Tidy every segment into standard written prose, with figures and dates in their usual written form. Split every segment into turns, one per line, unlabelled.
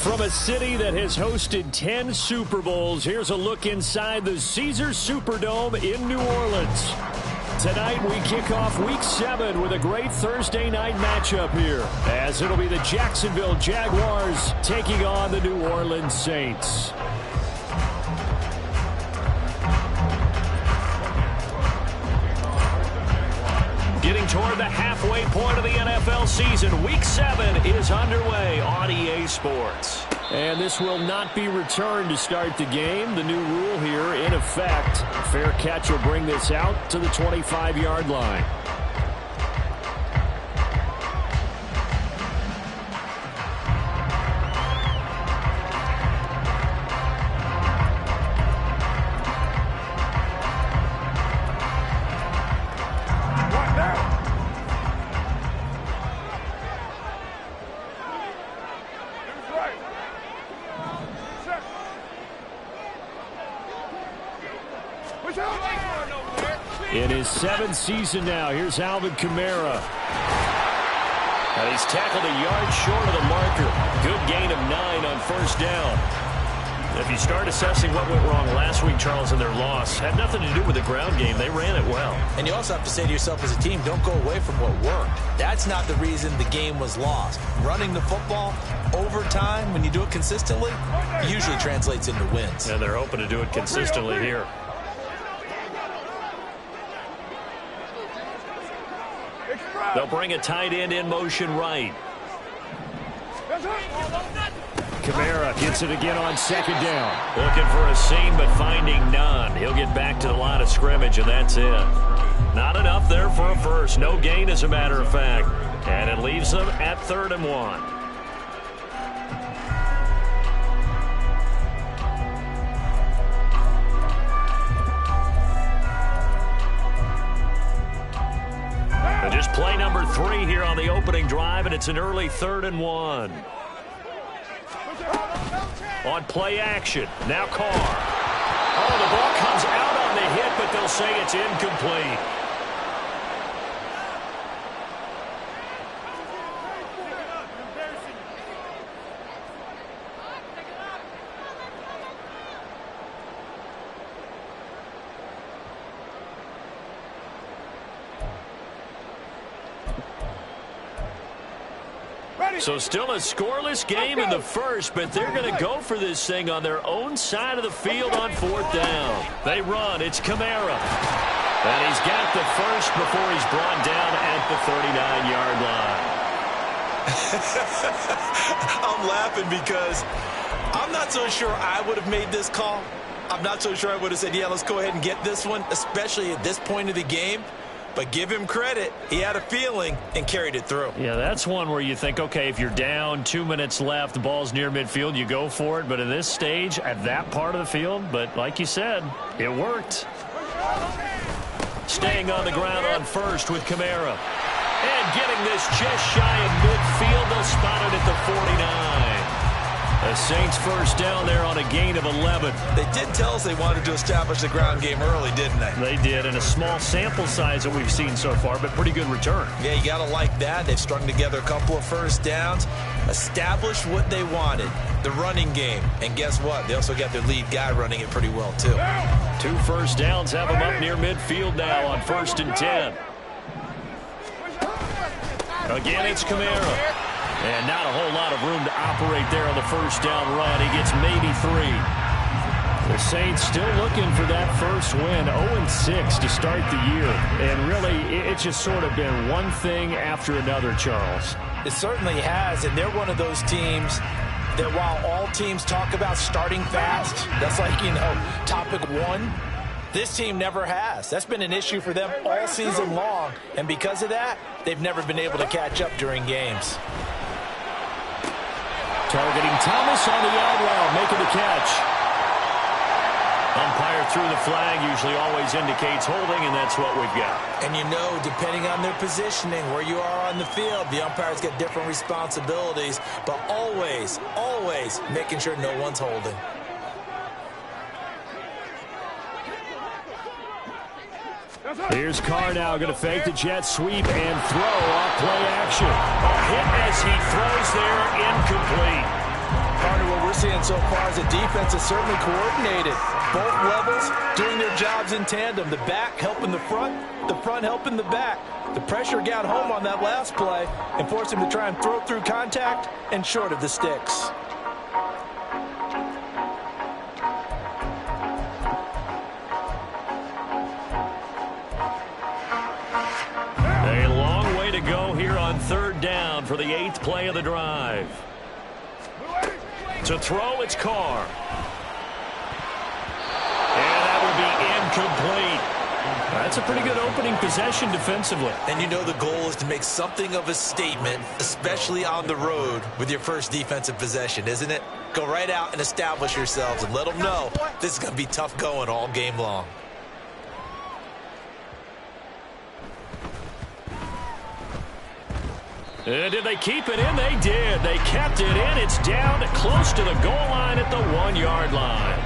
From a city that has hosted 10 Super Bowls, here's a look inside the Caesars Superdome in New Orleans. Tonight we kick off Week 7 with a great Thursday night matchup here, as it'll be the Jacksonville Jaguars taking on the New Orleans Saints. Getting toward the halfway point of the NFL season, Week 7 is underway on EA Sports. And this will not be returned to start the game. The new rule here in effect. Fair catch will bring this out to the 25-yard line. In his 7th season now, here's Alvin Kamara. And he's tackled a yard short of the marker. Good gain of 9 on first down. If you start assessing what went wrong last week, Charles, in their loss, had nothing to do with the ground game. They ran it well.
And you also have to say to yourself as a team, don't go away from what worked. That's not the reason the game was lost. Running the football over time, when you do it consistently, usually translates into wins.
And they're hoping to do it consistently here. They'll bring a tight end in motion right. Kamara gets it again on second down. Looking for a seam, but finding none. He'll get back to the line of scrimmage, and that's it. Not enough there for a first. No gain, as a matter of fact. And it leaves them at 3rd and 1. Just play number 3 here on the opening drive, and it's an early 3rd and 1. On play action, now Carr. Oh, the ball comes out on the hit, but they'll say it's incomplete. So still a scoreless game in the first, but they're going to go for this thing on their own side of the field on 4th down. They run. It's Kamara. And he's got the first before he's brought down at the 39-yard line.
I'm laughing because I'm not so sure I would have made this call. I'm not so sure I would have said, yeah, let's go ahead and get this one, especially at this point of the game. But give him credit. He had a feeling and carried it through.
Yeah, that's one where you think, okay, if you're down, 2 minutes left, the ball's near midfield, you go for it. But at this stage, at that part of the field, but like you said, it worked. Staying on the ground on first with Kamara. And getting this just shy of midfield. They'll spot it at the 49. The Saints first down there on a gain of 11.
They did tell us they wanted to establish the ground game early, didn't they?
They did, and a small sample size that we've seen so far, but pretty good return.
Yeah, you got to like that. They've strung together a couple of first downs, established what they wanted, the running game. And guess what? They also got their lead guy running it pretty well, too.
2 first downs have them up near midfield now on 1st and 10. Again, it's Kamara. And not a whole lot of room to operate there on the first down run. He gets maybe 3. The Saints still looking for that first win. 0-6 to start the year. And really, it's just sort of been one thing after another, Charles.
It certainly has, and they're one of those teams that while all teams talk about starting fast, that's like, topic 1, this team never has. That's been an issue for them all season long. And because of that, they've never been able to catch up during games.
Targeting Thomas on the out route, making the catch. Umpire threw the flag, usually always indicates holding, and that's what we've got.
And depending on their positioning, where you are on the field, the umpires get different responsibilities, but always, always making sure no one's holding.
Here's Carr now going to fake the jet sweep and throw off play action. A hit as he throws there, incomplete.
we're seeing so far is the defense is certainly coordinated. Both levels doing their jobs in tandem. The back helping the front helping the back. The pressure got home on that last play and forced him to try and throw through contact and short of the sticks.
A long way to go here on third down for the 8th play of the drive. To throw, it's Carr. And that will be incomplete. That's a pretty good opening possession defensively.
And you know the goal is to make something of a statement, especially on the road with your first defensive possession, isn't it? Go right out and establish yourselves and let them know this is going to be tough going all game long.
Did they keep it in? They did. They kept it in. It's down close to the goal line at the 1-yard line.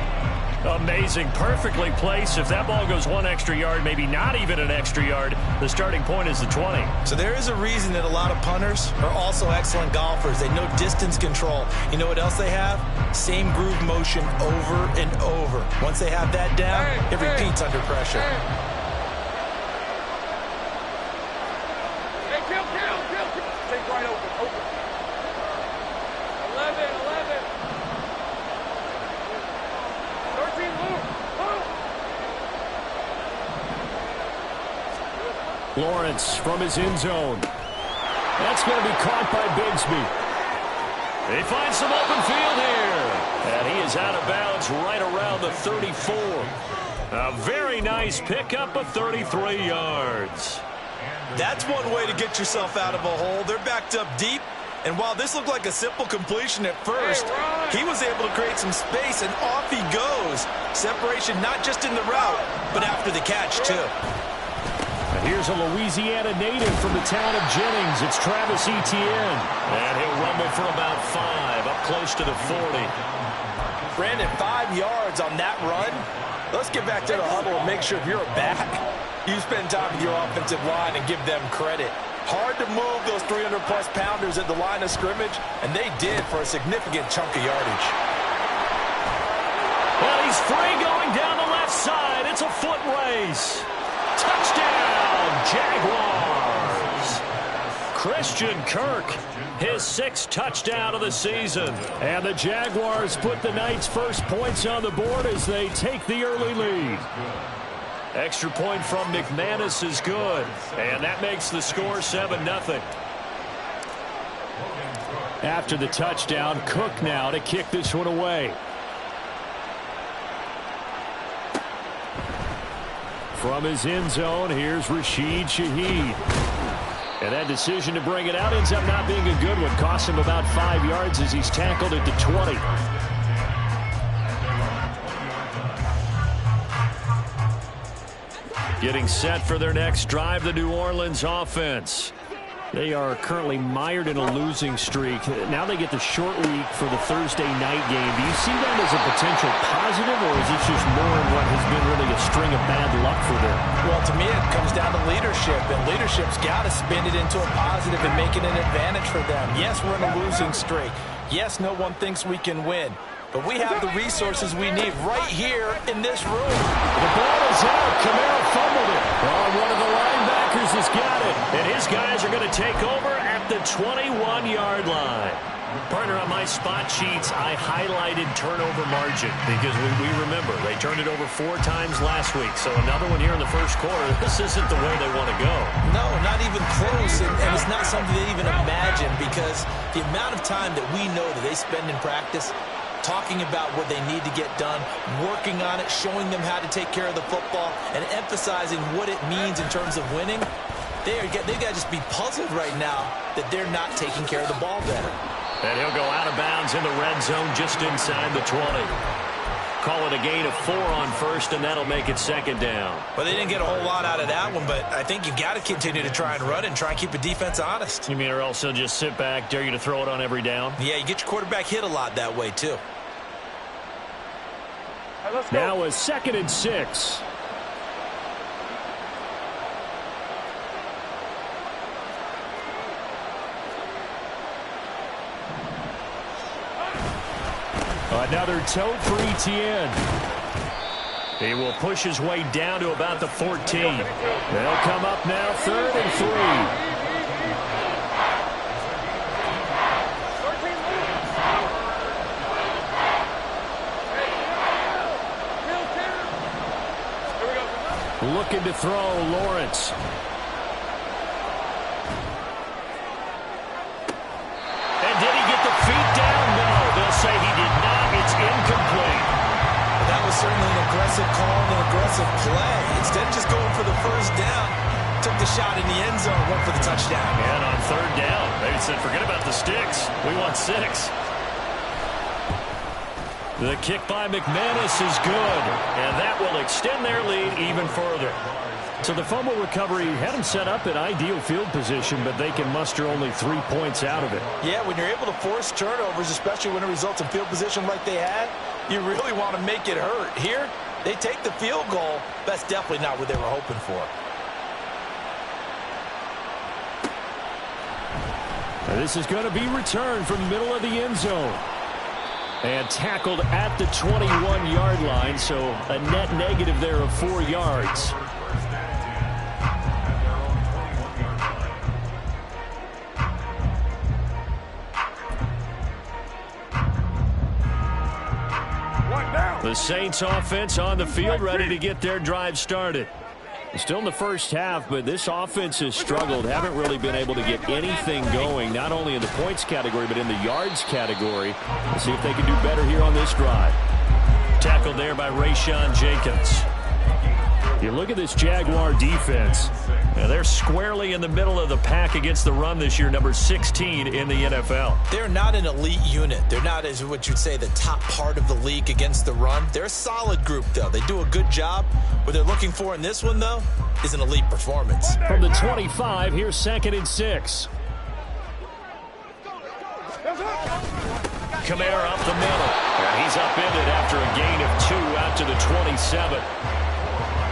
Amazing. Perfectly placed. If that ball goes 1 extra yard, maybe not even an extra yard, the starting point is the 20.
So there is a reason that a lot of punters are also excellent golfers. They know distance control. You know what else they have? Same groove motion over and over. Once they have that down, it repeats under pressure.
Lawrence from his end zone. That's going to be caught by Bigsby. They find some open field here. And he is out of bounds right around the 34. A very nice pickup of 33 yards.
That's one way to get yourself out of a hole. They're backed up deep. And while this looked like a simple completion at first, he was able to create some space, and off he goes. Separation not just in the route, but after the catch, too.
Here's a Louisiana native from the town of Jennings. It's Travis Etienne. And he'll rumble for about 5, up close to the 40.
Brandon, 5 yards on that run. Let's get back to the huddle and make sure if you're a back, you spend time with your offensive line and give them credit. Hard to move those 300-plus pounders at the line of scrimmage, and they did for a significant chunk of yardage.
Well, he's free going down the left side. It's a foot race. Touchdown, Jaguars. Christian Kirk, his 6th touchdown of the season. And the Jaguars put the Knights' first points on the board as they take the early lead. Extra point from McManus is good. And that makes the score 7-0. After the touchdown, Cook now to kick this one away. From his end zone, here's Rashid Shaheed. And that decision to bring it out ends up not being a good one. Cost him about 5 yards as he's tackled at the 20. Getting set for their next drive, the New Orleans offense. They are currently mired in a losing streak. Now they get the short week for the Thursday night game. Do you see that as a potential positive, or is it just more in what has been really a string of bad luck for them?
Well, to me, it comes down to leadership, and leadership's got to spin it into a positive and make it an advantage for them. Yes, we're in a losing streak. Yes, no one thinks we can win. But we have the resources we need right here in this room.
The ball is out. Kamara fumbled it. Oh, one of the linebackers has got it. And his guys are going to take over at the 21-yard line. Partner, on my spot sheets, I highlighted turnover margin because we remember they turned it over 4 times last week. So another one here in the first quarter. This isn't the way they want to go.
No, not even close. And it's not something they even imagine because the amount of time that we know that they spend in practice talking about what they need to get done, working on it, showing them how to take care of the football, and emphasizing what it means in terms of winning. They've got to just be puzzled right now that they're not taking care of the ball better.
And he'll go out of bounds in the red zone just inside the 20. Call it a gain of 4 on first, and that'll make it 2nd down.
Well, they didn't get a whole lot out of that one, but I think you've got to continue to try and run and try and keep the defense honest.
You mean or else they'll just sit back, dare you to throw it on every down?
Yeah, you get your quarterback hit a lot that way, too.
Now a 2nd and 6. Another tote for ETN. He will push his way down to about the 14. They'll come up now 3rd and 3. Looking to throw, Lawrence. And did he get the feet down? No, they'll say he did not. It's incomplete.
That was certainly an aggressive call and an aggressive play. Instead of just going for the first down, took the shot in the end zone, went for the touchdown.
And on 3rd down, they said, forget about the sticks. We want 6. The kick by McManus is good, and that will extend their lead even further. So the fumble recovery had them set up in ideal field position, but they can muster only 3 points out of it.
Yeah, when you're able to force turnovers, especially when it results in field position like they had, you really want to make it hurt. Here, they take the field goal. That's definitely not what they were hoping for.
And this is going to be returned from the middle of the end zone. And tackled at the 21-yard line, so a net negative there of 4 yards. The Saints offense on the field, ready to get their drive started. Still in the first half, but this offense has struggled. Haven't really been able to get anything going, not only in the points category, but in the yards category. We'll see if they can do better here on this drive. Tackled there by Rayshon Jenkins. You look at this Jaguar defense. Now they're squarely in the middle of the pack against the run this year, number 16 in the NFL.
They're not an elite unit. They're not, as what you'd say, the top part of the league against the run. They're a solid group, though. They do a good job. What they're looking for in this one, though, is an elite performance.
From the 25, here's 2nd and 6. Kamara up the middle. And he's upended after a gain of 2 out to the 27.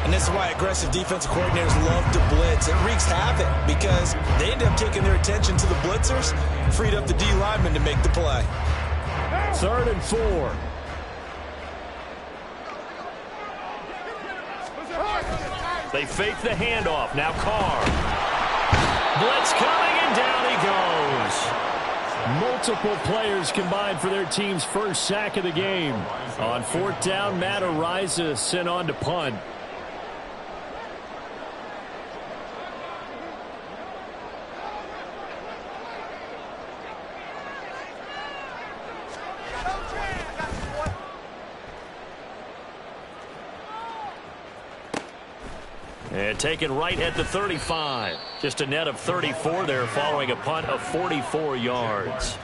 And this is why aggressive defensive coordinators love to blitz. It wreaks havoc because they end up taking their attention to the blitzers, freed up the D lineman to make the play.
3rd and 4. They fake the handoff. Now Carr. Blitz coming, and down he goes. Multiple players combined for their team's first sack of the game. On 4th down, Matt Araiza sent on to punt. And taken right at the 35. Just a net of 34 there following a punt of 44 yards.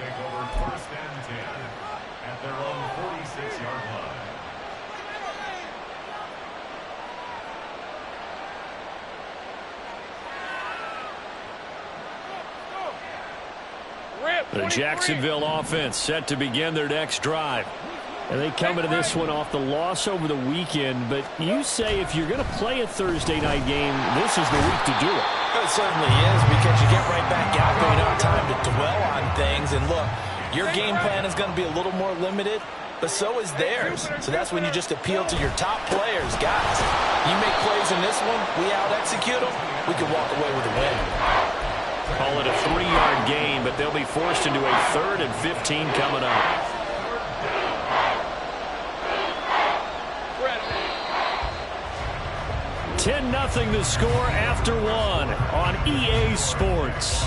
The Jacksonville offense set to begin their next drive. And they come into this one off the loss over the weekend. But you say if you're going to play a Thursday night game, this is the week to do it.
It certainly is, because you get right back out there. You don't have time to dwell on things. And look, your game plan is going to be a little more limited, but so is theirs. So that's when you just appeal to your top players. Guys, you make plays in this one, we out-execute them, we can walk away with a win.
Call it a 3-yard gain, but they'll be forced into a 3rd and 15 coming up. 10-0 the score after 1 on EA Sports.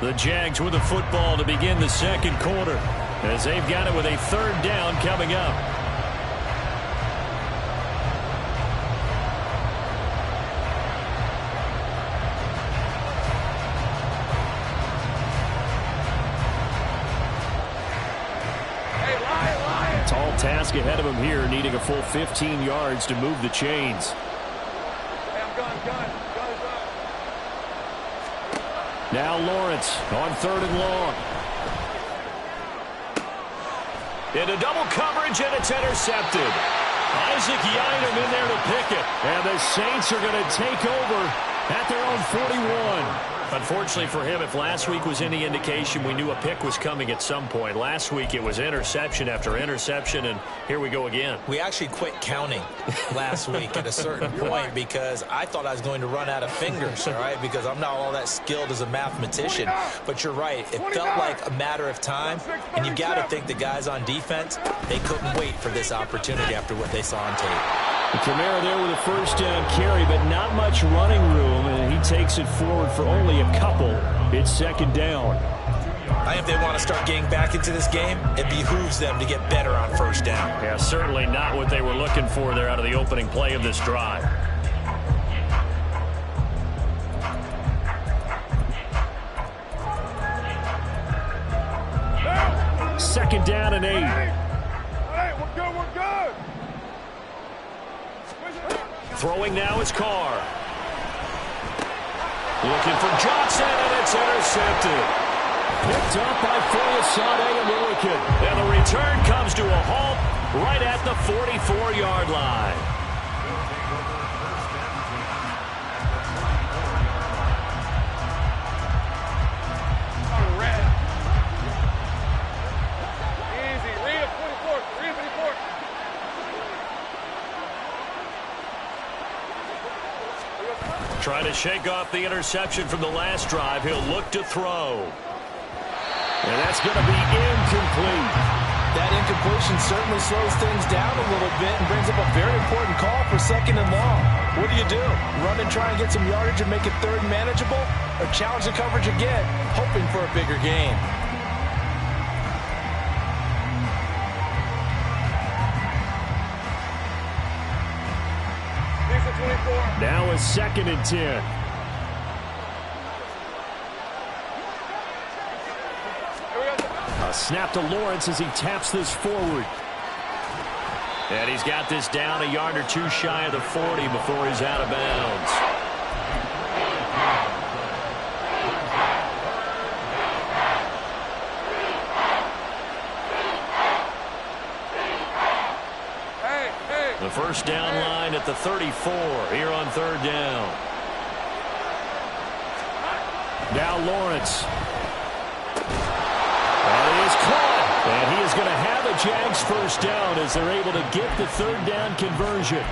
The Jags with the football to begin the 2nd quarter, as they've got it with a 3rd down coming up. Task ahead of him here, needing a full 15 yards to move the chains. Now Lawrence on 3rd and long. Into double coverage, and it's intercepted. Isaac Yiadom in there to pick it. And the Saints are going to take over at their own 41.
Unfortunately for him, if last week was any indication, we knew a pick was coming at some point. Last week it was interception after interception, and here we go again.
We actually quit counting last week at a certain point because I thought I was going to run out of fingers, all right, because I'm not all that skilled as a mathematician. But you're right. It felt like a matter of time, and you got to think the guys on defense, they couldn't wait for this opportunity after what they saw on tape.
Kamara there with a first down carry, but not much running room, and he takes it forward for only a couple. It's second down.
I think if they want to start getting back into this game, it behooves them to get better on first down.
Yeah, certainly not what they were looking for there out of the opening play of this drive. Second down and 8.
Hey, we're good, we're good.
Throwing now is Carr. Looking for Johnson, and it's intercepted. Picked up by Foyesade and Willikin. And the return comes to a halt right at the 44-yard line. Trying to shake off the interception from the last drive. He'll look to throw. And that's going to be incomplete.
That incompletion certainly slows things down a little bit and brings up a very important call for second and long. What do? Run and try and get some yardage and make it third manageable? Or challenge the coverage again, hoping for a bigger gain?
Now a second and 10. A snap to Lawrence as he taps this forward. And he's got this down a yard or two shy of the 40 before he's out of bounds. The first down line at the 34 here on third down. Now Lawrence. And he is caught. And he is going to have a Jags first down as they're able to get the third down conversion.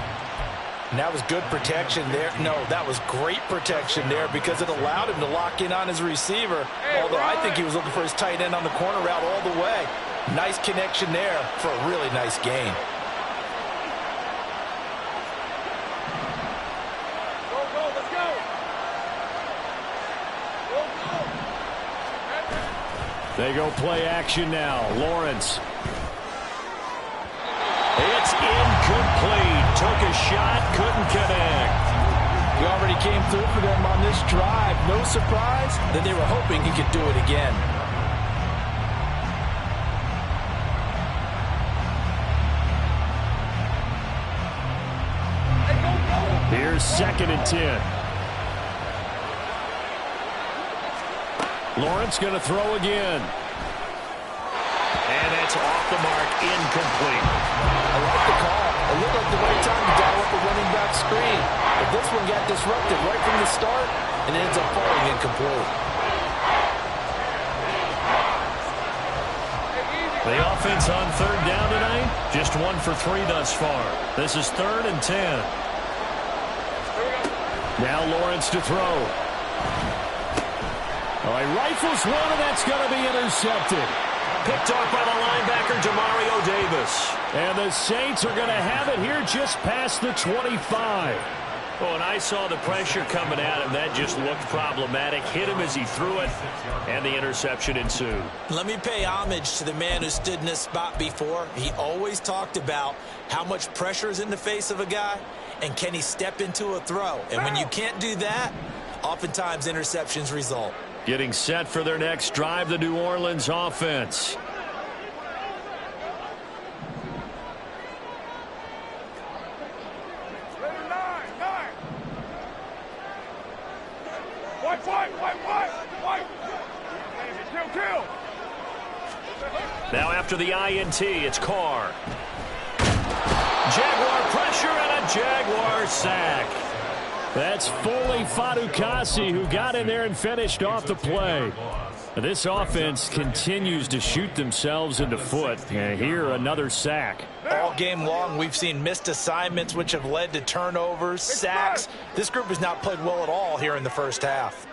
And that was good protection there. No, that was great protection there because it allowed him to lock in on his receiver. Although I think he was looking for his tight end on the corner route all the way. Nice connection there for a really nice gain.
They go play action now. Lawrence. It's incomplete. Took a shot, couldn't connect.
We already came through for them on this drive. No surprise that they were hoping he could do it again.
Here's second and 10. Lawrence going to throw again. And it's off the mark, incomplete.
I like the call. It looked like the right time to dial up the running back screen. But this one got disrupted right from the start, and it ends up falling incomplete.
The offense on third down tonight, just 1 for 3 thus far. This is third and 10. Now Lawrence to throw. Oh, he rifles one, and that's going to be intercepted. Picked off by the linebacker, Demario Davis. And the Saints are going to have it here just past the 25. Oh, and I saw the pressure coming at him. That just looked problematic. Hit him as he threw it, and the interception ensued.
Let me pay homage to the man who stood in this spot before. He always talked about how much pressure is in the face of a guy, and can he step into a throw. And when you can't do that, oftentimes interceptions result.
Getting set for their next drive, the New Orleans offense. Now after the INT, it's Carr. Jaguar pressure and a Jaguar sack. That's Foley Fatukasi who got in there and finished off the play. This offense continues to shoot themselves in the foot. And here, another sack.
All game long, we've seen missed assignments, which have led to turnovers, sacks. This group has not played well at all here in the first half.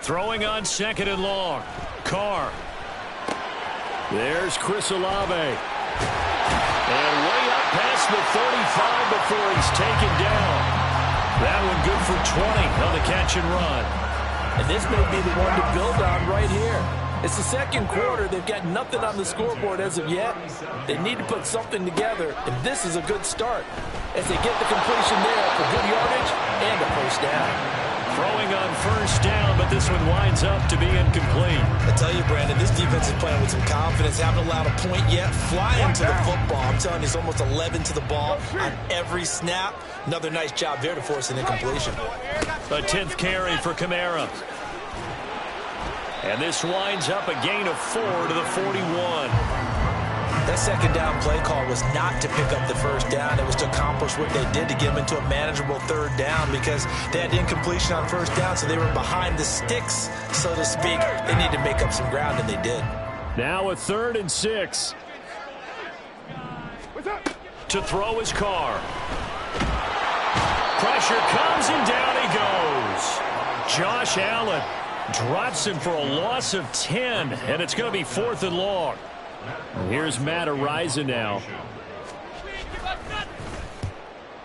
Throwing on 2nd and long. Carr. There's Chris Olave. And way up past the 35 before he's taken down. That one good for 20 on the catch and run.
And this may be the one to build on right here. It's the second quarter. They've got nothing on the scoreboard as of yet. They need to put something together, and this is a good start as they get the completion there for good yardage and a first down.
Throwing on 1st down, but this one winds up to be incomplete.
I tell you, Brandon, this defense is playing with some confidence. Haven't allowed a point yet. Flying to the football. I'm telling you, it's almost 11 to the ball on every snap. Another nice job there to force an incompletion.
A 10th carry for Kamara. And this winds up a gain of 4 to the 41.
That second down play call was not to pick up the first down. It was to accomplish what they did to get them into a manageable 3rd down because they had incompletion on 1st down, so they were behind the sticks, so to speak. They need to make up some ground, and they did.
Now a 3rd and 6. To throw his Carr. Pressure comes, and down he goes. Josh Allen drops him for a loss of 10, and it's going to be 4th and long. Here's Matt Araiza now.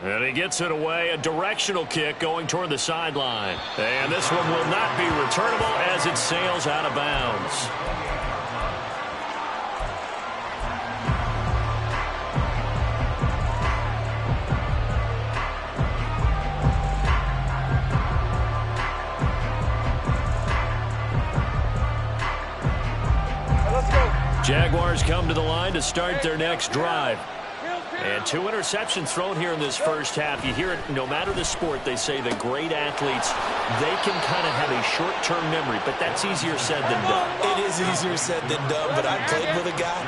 And he gets it away. A directional kick going toward the sideline. And this one will not be returnable as it sails out of bounds. Jaguars come to the line to start their next drive. And 2 interceptions thrown here in this first half. You hear it, no matter the sport, they say the great athletes, they can kind of have a short-term memory, but that's easier said than done.
It is easier said than done, but I played with a guy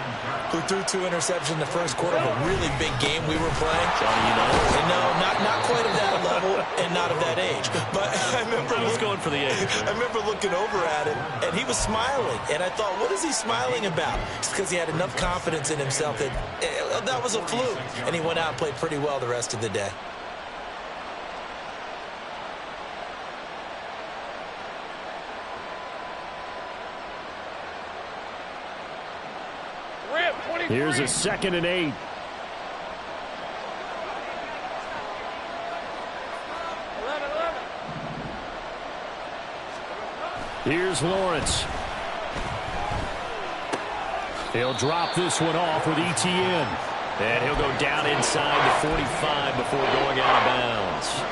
who threw 2 interceptions in the first quarter of a really big game we were playing.
Johnny, you know?
No, not quite of that level and not of that age. But I remember
going for the age.
I remember looking over at him, and he was smiling. And I thought, what is he smiling about? It's because he had enough confidence in himself that that was a fluke. And he went out and played pretty well the rest of the day.
Here's a 2nd and 8. Here's Lawrence. He'll drop this one off with ETN. And he'll go down inside the 45 before going out of bounds.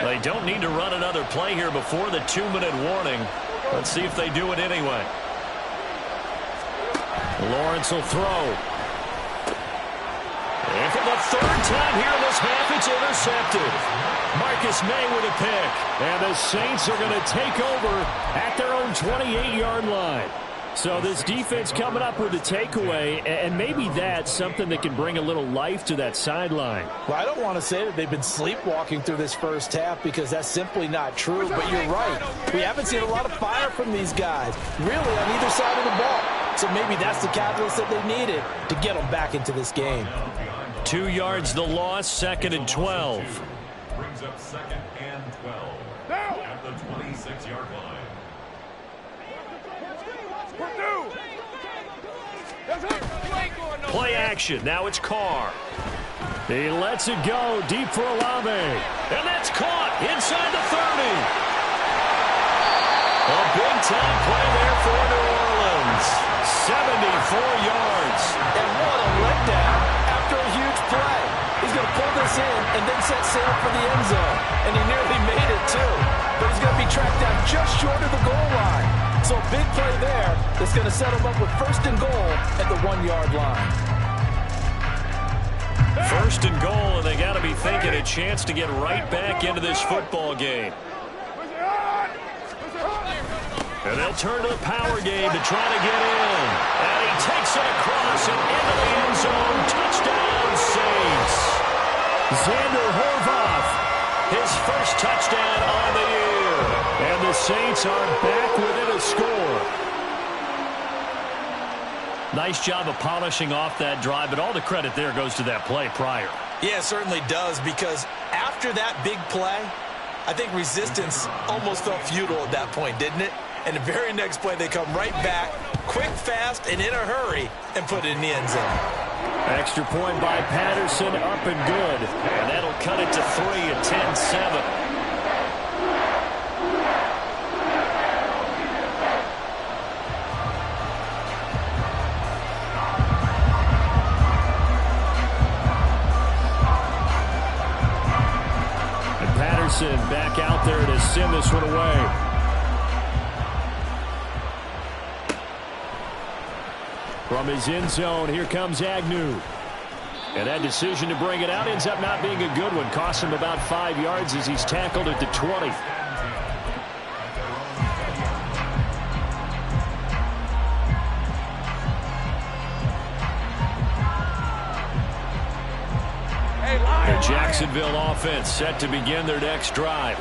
They don't need to run another play here before the 2-minute warning. Let's see if they do it anyway. Lawrence will throw. And for the 3rd time here in this half, it's intercepted. Marcus May with a pick. And the Saints are going to take over at their own 28-yard line. So this defense coming up with a takeaway, and maybe that's something that can bring a little life to that sideline.
Well, I don't want to say that they've been sleepwalking through this first half because that's simply not true, but you're right. We haven't seen a lot of fire from these guys, really, on either side of the ball. So maybe that's the catalyst that they needed to get them back into this game.
2 yards the loss, 2nd and 12.
Brings up 2nd and 12 at the 26-yard line.
Play action. Now it's Carr. He lets it go deep for Olave. And that's caught inside the 30. A big-time play there for New Orleans. 74 yards.
And what a letdown after a huge play. He's going to pull this in and then set sail for the end zone. And he nearly made it, too. But he's going to be tracked down just short of the goal line. So a big play there that's going to set him up with 1st and goal at the 1-yard line.
1st and goal, and they got to be thinking a chance to get right back into this football game.
And they'll turn to the power game to try to get in. And he takes it across and into the end zone. Touchdown, Saints. Xander Horvath, his first touchdown on the year. And the Saints are back within a score. Nice job of polishing off that drive, but all the credit there goes to that play prior.
Yeah, it certainly does, because after that big play, I think resistance almost felt futile at that point, didn't it? And the very next play, they come right back, quick, fast, and in a hurry, and put it in the end zone.
Extra point by Patterson, up and good.
And that'll cut it to 3 at 10-7.
Patterson back out there to send this one away. From his end zone, here comes Agnew. And that decision to bring it out ends up not being a good one. Costs him about 5 yards as he's tackled at the 20. The Jacksonville offense set to begin their next drive.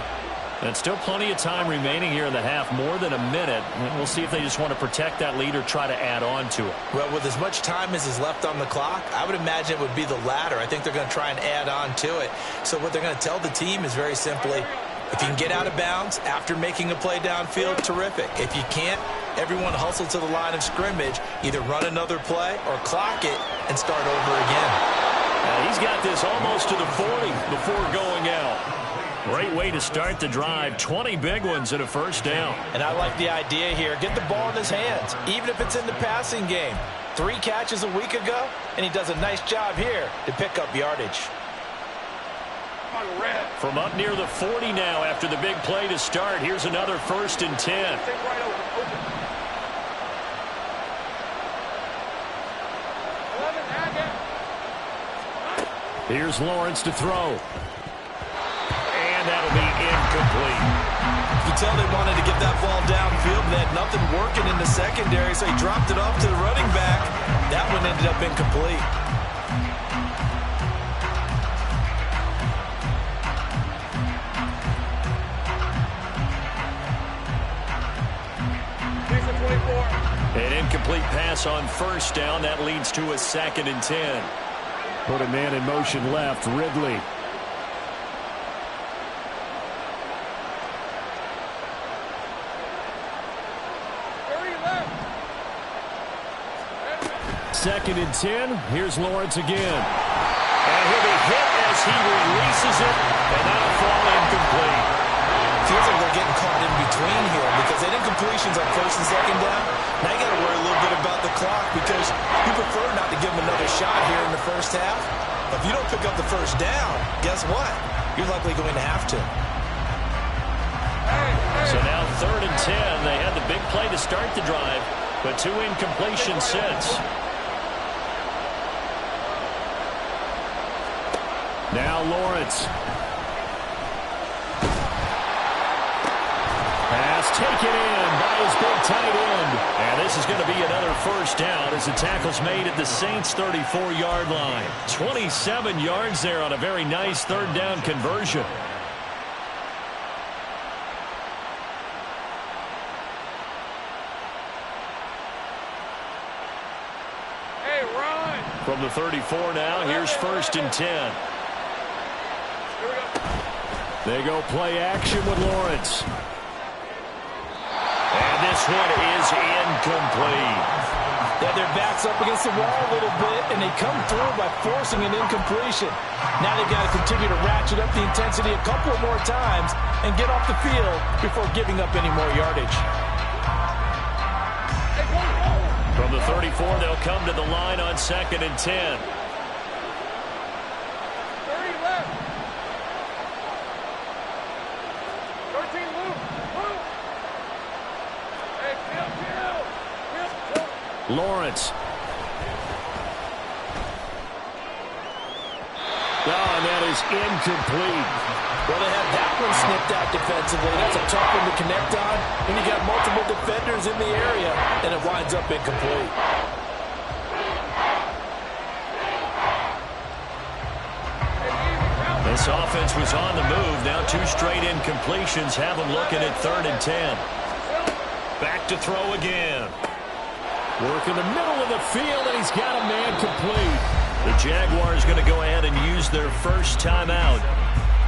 And still plenty of time remaining here in the half, more than a minute. We'll see if they just want to protect that lead or try to add on to it.
Well, with as much time as is left on the clock, I would imagine it would be the latter. I think they're going to try and add on to it. So what they're going to tell the team is very simply, if you can get out of bounds after making a play downfield, terrific. If you can't, everyone hustle to the line of scrimmage, either run another play or clock it and start over again.
He's got this almost to the 40 before going out. Great way to start the drive. 20 big ones and a first down.
And I like the idea here. Get the ball in his hands, even if it's in the passing game. 3 catches a week ago, and he does a nice job here to pick up yardage.
From up near the 40 now after the big play to start. Here's another 1st and 10.
Here's Lawrence to throw.
And that'll be incomplete.
You can tell they wanted to get that ball downfield, but they had nothing working in the secondary, so he dropped it off to the running back. That one ended up incomplete.
An incomplete pass on first down. That leads to a 2nd and 10.
Put a man in motion left, Ridley. Second and 10. Here's Lawrence again.
And he'll be hit as he releases it, and that'll fall incomplete.
Feels like they're getting caught in between here because they did completions on 1st and 2nd down. Now you got to worry a little bit about the clock because you prefer not to give them another shot here in the first half. If you don't pick up the first down, guess what? You're likely going to have to.
So now 3rd and 10. They had the big play to start the drive, but 2 incompletions since.
Now Lawrence. Pass taken in by his big tight end. And this is going to be another first down as the tackle's made at the Saints' 34-yard line. 27 yards there on a very nice 3rd down conversion.
Hey, run!
From the 34 now, here's 1st and 10.
They go play action with Lawrence.
And this one is incomplete.
Yeah, their back's up against the wall a little bit, and they come through by forcing an incompletion. Now they've got to continue to ratchet up the intensity a couple more times and get off the field before giving up any more yardage.
From the 34, they'll come to the line on 2nd and 10.
30 left. 13 loop. Hey, kill.
Lawrence. Oh, and that is incomplete.
Well, they had that one snipped out defensively. That's a tough one to connect on when you got multiple defenders in the area, and it winds up incomplete.
This offense was on the move. Now 2 straight incompletions have them looking at 3rd and 10. Back to throw again. Work in the middle of the field, and he's got a man complete. The Jaguars going to go ahead and use their first timeout,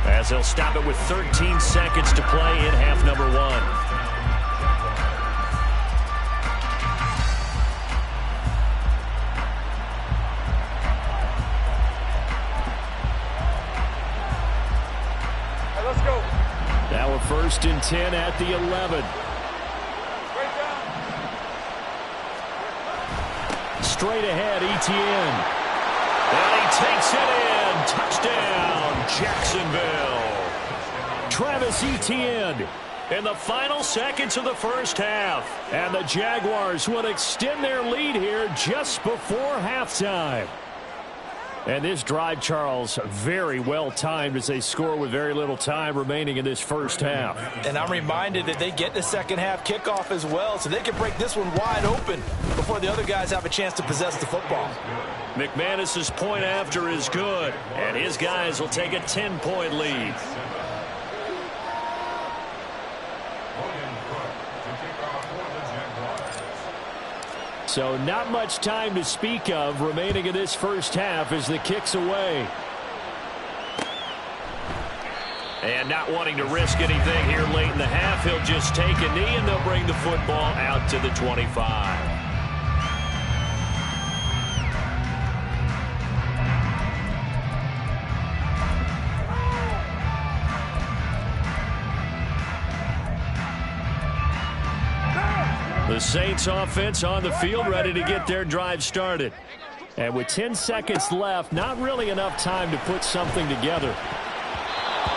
as they'll stop it with 13 seconds to play in half number 1. Now a 1st and 10 at the 11. Straight ahead, Etienne. And he takes it in. Touchdown, Jacksonville. Travis Etienne in the final seconds of the first half. And the Jaguars will extend their lead here just before halftime. And this drive, Charles, very well timed as they score with very little time remaining in this first half.
And I'm reminded that they get the second half kickoff as well, so they can break this one wide open before the other guys have a chance to possess the football.
McManus's point after is good, and his guys will take a 10-point lead. So not much time to speak of remaining in this first half as the kick's away. And not wanting to risk anything here late in the half, he'll just take a knee and they'll bring the football out to the 25. The Saints offense on the field ready to get their drive started. And with 10 seconds left, not really enough time to put something together.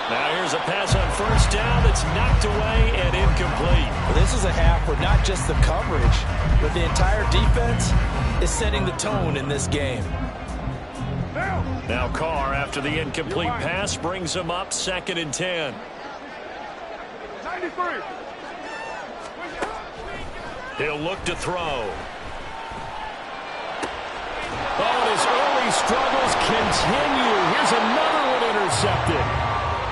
Now here's a pass on 1st down that's knocked away and incomplete.
Well, this is a half where not just the coverage, but the entire defense is setting the tone in this game.
Now Carr, after the incomplete pass, brings him up 2nd and 10.
93.
He'll look to throw. Oh, and his early struggles continue. Here's another one intercepted.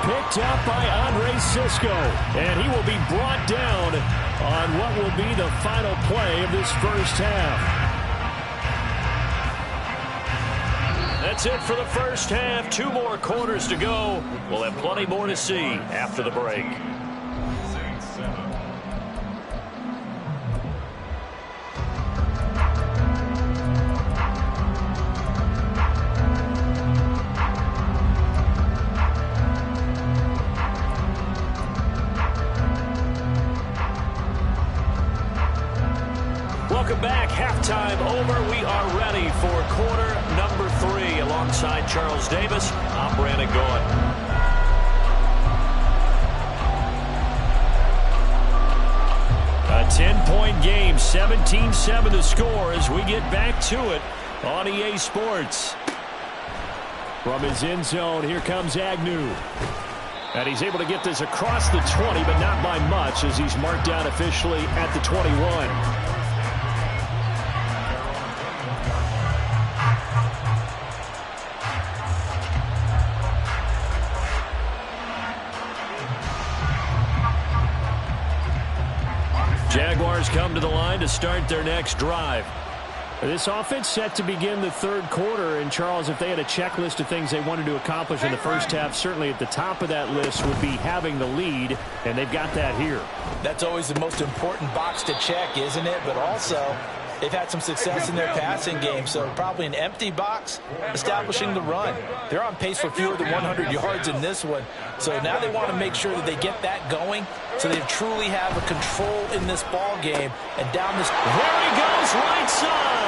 Picked up by Andre Cisco. And he will be brought down on what will be the final play of this first half. That's it for the first half. 2 more quarters to go. We'll have plenty more to see after the break. Welcome back. Halftime over. We are ready for quarter number 3. Alongside Charles Davis, I'm Brandon Gaughan. A 10-point game, 17-7 to score as we get back to it on EA Sports. From his end zone, here comes Agnew. And he's able to get this across the 20, but not by much as he's marked down officially at the 21. Jaguars come to the line to start their next drive. This offense set to begin the 3rd quarter. And, Charles, if they had a checklist of things they wanted to accomplish in the first half, certainly at the top of that list would be having the lead, and they've got that here.
That's always the most important box to check, isn't it? But also, they've had some success in their passing game, so probably an empty box establishing the run. They're on pace for fewer than 100 yards in this one, so now they want to make sure that they get that going so they truly have a control in this ball game. And down this...
There he goes, right side.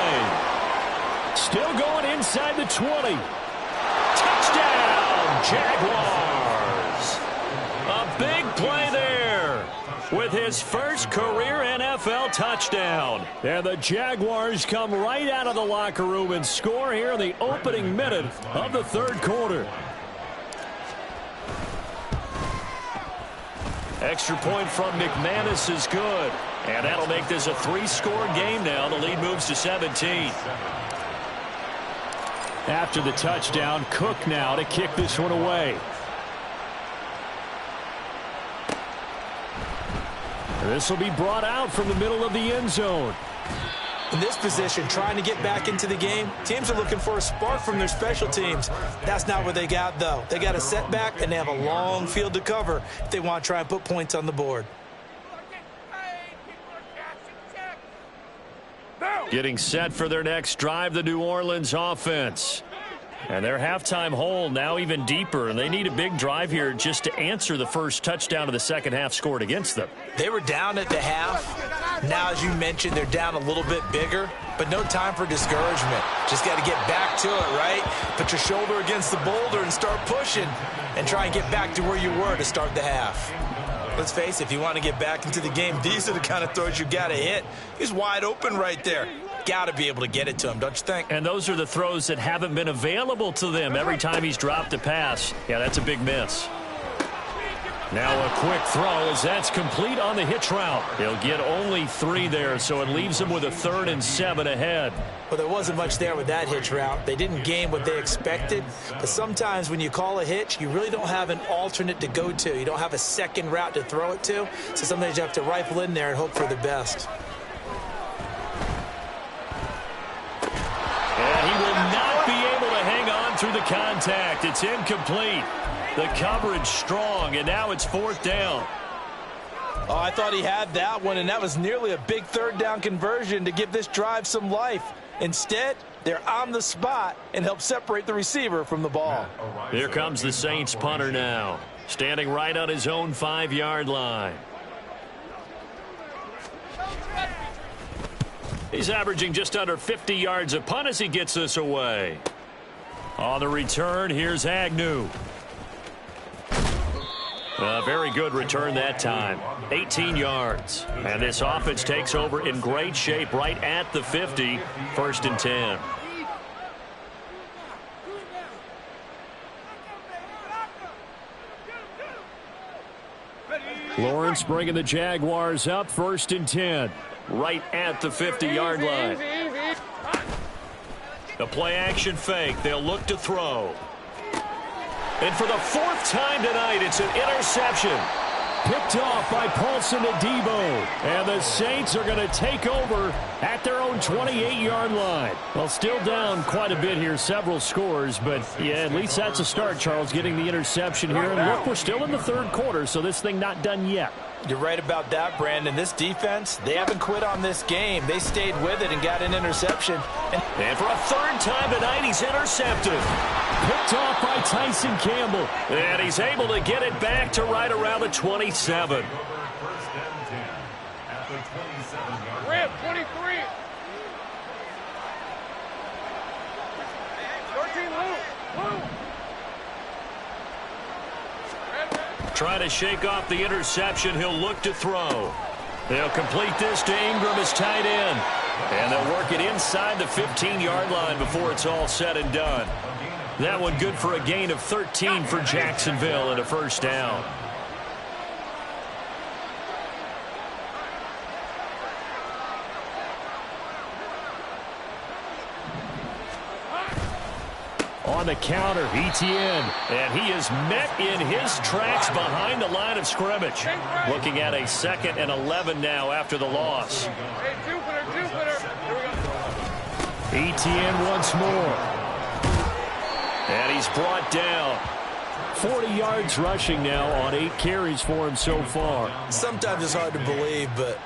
Still going inside the 20. Touchdown, Jaguars. A big play there with his first career NFL touchdown. And the Jaguars come right out of the locker room and score here in the opening minute of the 3rd quarter. Extra point from McManus is good. And that'll make this a 3-score game now. The lead moves to 17. After the touchdown, Cook now to kick this one away. This will be brought out from the middle of the end zone.
In this position, trying to get back into the game, teams are looking for a spark from their special teams. That's not what they got, though. They got a setback, and they have a long field to cover if they want to try and put points on the board.
Getting set for their next drive, the New Orleans offense. And their halftime hole now even deeper, and they need a big drive here just to answer the first touchdown of the second half scored against them.
They were down at the half. Now, as you mentioned, they're down a little bit bigger, but no time for discouragement. Just got to get back to it, right? Put your shoulder against the boulder and start pushing and try and get back to where you were to start the half. Let's face it, if you want to get back into the game, these are the kind of throws you got to hit. He's wide open right there. Got to be able to get it to him, don't you think?
And those are the throws that haven't been available to them every time he's dropped a pass. Yeah, that's a big miss. Now a quick throw as that's complete on the hitch route. He'll get only 3 there, so it leaves him with a 3rd and 7 ahead.
Well, there wasn't much there with that hitch route. They didn't gain what they expected. But sometimes when you call a hitch, you really don't have an alternate to go to. You don't have a second route to throw it to. So sometimes you have to rifle in there and hope for the best.
And he will not be able to hang on through the contact. It's incomplete. The coverage strong, and now it's 4th down.
Oh, I thought he had that one, and that was nearly a big 3rd down conversion to give this drive some life. Instead, they're on the spot and help separate the receiver from the ball.
Here comes the Saints punter now, standing right on his own 5-yard line. He's averaging just under 50 yards a punt as he gets this away. On the return, here's Agnew. A very good return that time. 18 yards. And this offense takes over in great shape right at the 50. 1st and 10. Lawrence bringing the Jaguars up. 1st and 10. Right at the 50-yard line. The play action fake. They'll look to throw. And for the 4th time tonight, it's an interception. Picked off by Paulson Adebo. And the Saints are going to take over at their own 28-yard line. Well, still down quite a bit here, several scores. But, yeah, at least that's a start, Charles, getting the interception here. And look, we're still in the 3rd quarter, so this thing not done yet.
You're right about that, Brandon. This defense, they haven't quit on this game. They stayed with it and got an interception.
And for a 3rd time tonight, he's intercepted. Picked off by Tyson Campbell. And he's able to get it back to right around the 27.
Rip, 23. 13, Lou.
Trying to shake off the interception. He'll look to throw. They'll complete this to Ingram as tight end. And they'll work it inside the 15-yard line before it's all said and done. That one good for a gain of 13 for Jacksonville and a 1st down. On the counter, Etienne, and he is met in his tracks behind the line of scrimmage. Looking at a 2nd and 11 now after the loss.
Hey, two-footer. Here we go.
Etienne once more. And he's brought down. 40 yards rushing now on 8 carries for him so far.
Sometimes it's hard to believe, but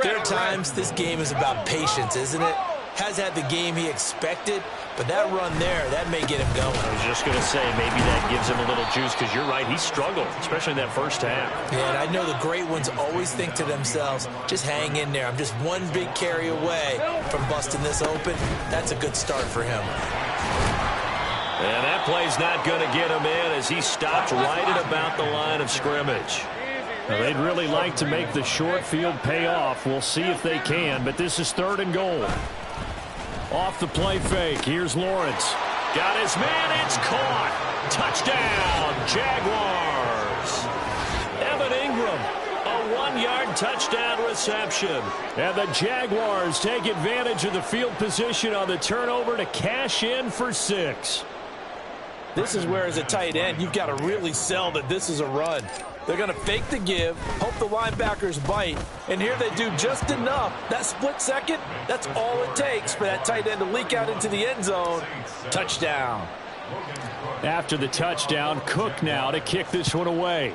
there are times this game is about patience, isn't it? Has had the game he expected, but that run there, that may get him going.
I was just going to say, maybe that gives him a little juice, because you're right, he struggled, especially in that 1st half.
Yeah, and I know the great ones always think to themselves, just hang in there. I'm just one big carry away from busting this open. That's a good start for him.
And that play's not going to get him in as he stopped right at about the line of scrimmage. Now, they'd really like to make the short field pay off. We'll see if they can, but this is 3rd and goal. Off the play fake, here's Lawrence. Got his man, it's caught. Touchdown, Jaguars. Evan Ingram 9-yard touchdown reception. And the Jaguars take advantage of the field position on the turnover to cash in for 6.
This is where, as a tight end, you've got to really sell that this is a run. They're going to fake the give, hope the linebackers bite, and here they do just enough. That split second, that's all it takes for that tight end to leak out into the end zone. Touchdown.
After the touchdown, Cook now to kick this one away.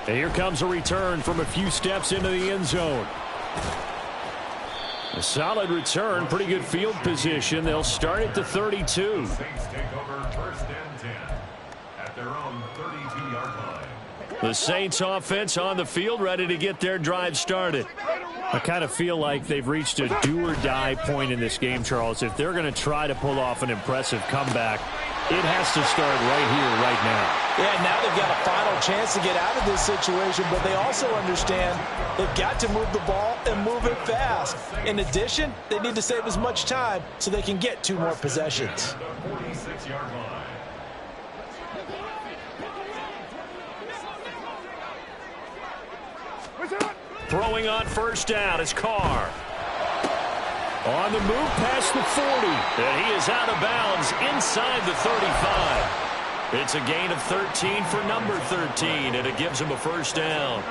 And here comes a return from a few steps into the end zone. A solid return, pretty good field position. They'll start at the 32.
Saints take over first and 10 at their own 32-yard line.
The Saints offense on the field, ready to get their drive started. I kind of feel like they've reached a do-or-die point in this game, Charles. If they're going to try to pull off an impressive comeback, it has to start right here, right now.
Yeah, now they've got a final chance to get out of this situation, but they also understand they've got to move the ball and move it fast. In addition, they need to save as much time so they can get 2 more possessions.
The 46-yard line.
Throwing on first down is Carr. On the move past the 40. And he is out of bounds inside the 35. It's a gain of 13 for number 13, and it gives him a first down.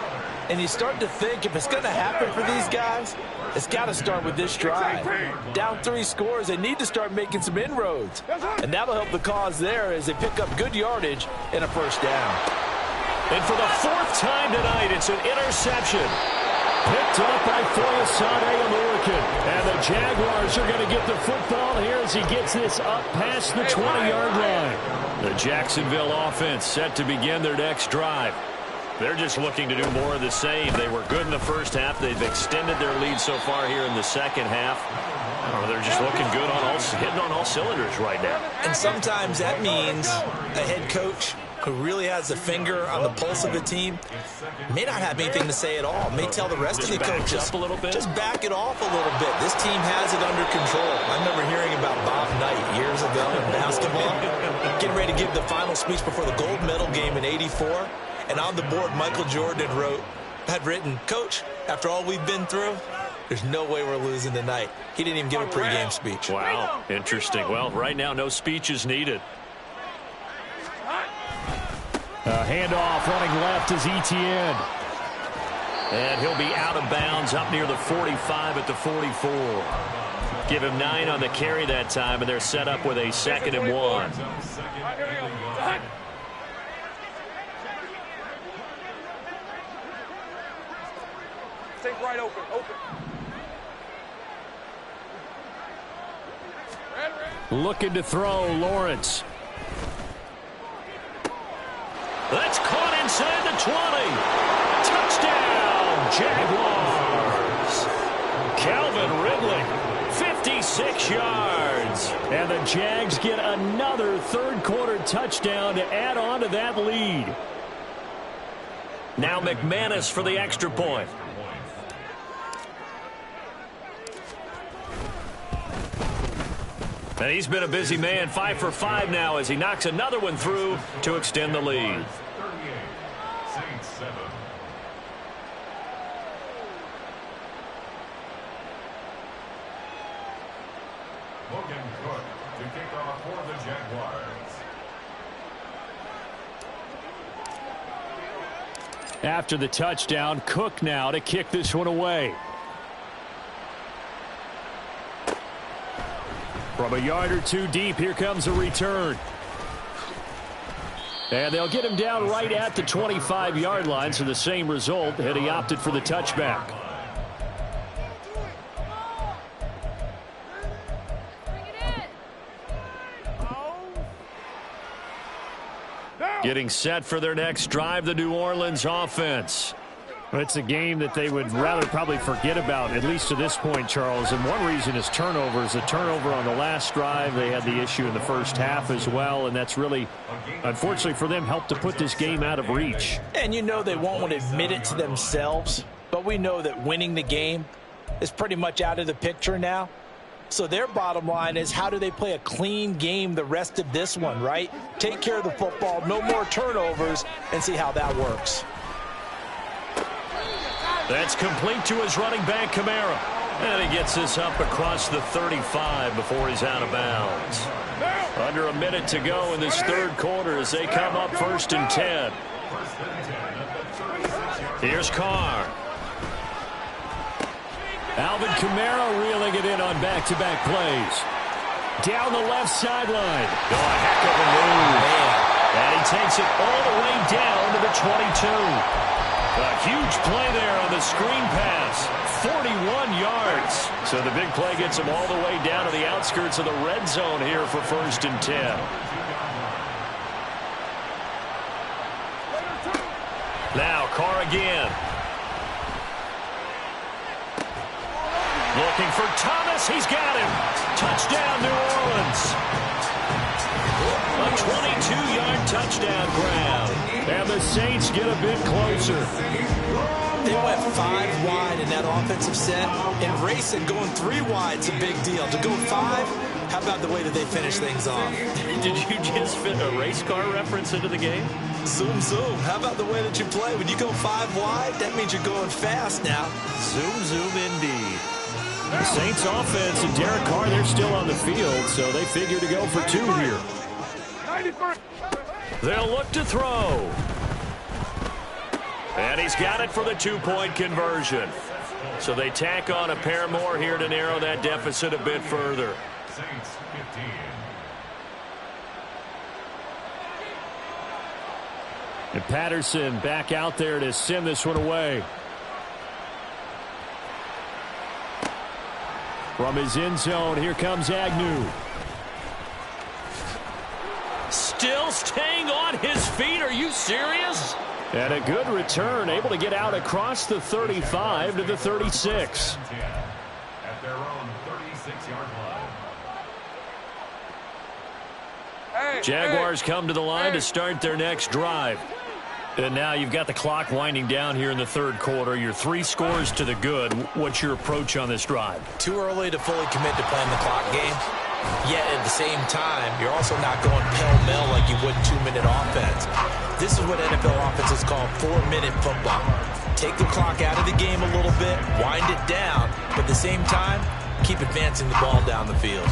And you start to think if it's going to happen for these guys, it's got to start with this drive. Down 3 scores, they need to start making some inroads. And that'll help the cause there as they pick up good yardage and a first down.
And for the 4th time tonight, it's an interception. Picked up by Foyesade American. And the Jaguars are going to get the football here as he gets this up past the 20-yard line. The Jacksonville offense set to begin their next drive. They're just looking to do more of the same. They were good in the first half. They've extended their lead so far here in the second half. They're just looking good on hitting on all cylinders right now.
And sometimes that means a head coach who really has a finger on the pulse of the team may not have anything to say at all. May tell the rest of the coaches,
up a little bit.
Just back it off a little bit. This team has it under control. I remember hearing about Bob Knight years ago in basketball, getting ready to give the final speech before the gold medal game in '84. And on the board, Michael Jordan had written, "Coach, after all we've been through, there's no way we're losing tonight." He didn't even give a pregame speech.
Wow, interesting. Well, right now, no speech is needed. Handoff running left is Etienne. And he'll be out of bounds up near the 45 at the 44. Give him 9 on the carry that time, and they're set up with a 2nd and 1.
Take right open.
Looking to throw, Lawrence. That's caught inside the 20. Touchdown, Jaguars. Calvin Ridley, 56 yards. And the Jags get another third-quarter touchdown to add on to that lead. Now McManus for the extra point. And he's been a busy man, 5 for 5 now as he knocks another one through to extend the lead.
38, Saints 7. Logan Cook to kick off for the Jaguars.
After the touchdown, Cook now to kick this one away. From a yard or 2 deep, here comes a return. And they'll get him down right at the 25-yard line, so the same result, and he opted for the touchback. Getting set for their next drive, the New Orleans offense. It's a game that they would rather probably forget about, at least to this point, Charles. And one reason is turnovers. A turnover on the last drive. They had the issue in the first half as well, and that's really, unfortunately for them, helped to put this game out of reach.
And you know they won't want to admit it to themselves, but we know that winning the game is pretty much out of the picture now. So their bottom line is, how do they play a clean game the rest of this one, right? Take care of the football, no more turnovers, and see how that works.
That's complete to his running back, Kamara. And he gets this up across the 35 before he's out of bounds. Under a minute to go in this third quarter as they come up 1st and 10. Here's Carr. Alvin Kamara reeling it in on back-to-back plays. Down the left sideline. Oh, a heck of a move. And he takes it all the way down to the 22. A huge play there on the screen pass. 41 yards. So the big play gets him all the way down to the outskirts of the red zone here for 1st and 10. Now Carr again. Looking for Thomas. He's got him. Touchdown, New Orleans. A 22-yard touchdown grab. And the Saints get a bit closer.
They went 5 wide in that offensive set. And racing going 3 wide is a big deal. To go 5, how about the way that they finish things off?
Did you just fit a race car reference into the game?
Zoom, zoom. How about the way that you play? When you go 5 wide, that means you're going fast now.
Zoom, zoom indeed. The Saints offense and Derek Carr, they're still on the field, so they figure to go for 2 here. They'll look to throw. And he's got it for the 2-point conversion. So they tack on a pair more here to narrow that deficit a bit further.
Saints 15.
And Patterson back out there to send this one away. From his end zone, here comes Agnew. Still staying on his feet. Are you serious? And a good return, able to get out across the 35 to the 36.
At their own 36-yard line.
Jaguars come to the line to start their next drive. And now you've got the clock winding down here in the third quarter. You're 3 scores to the good. What's your approach on this drive?
Too early to fully commit to playing the clock game. Yet at the same time, you're also not going pell-mell like you would 2-minute offense. This is what NFL offenses call 4-minute football. Take the clock out of the game a little bit, wind it down, but at the same time, keep advancing the ball down the field.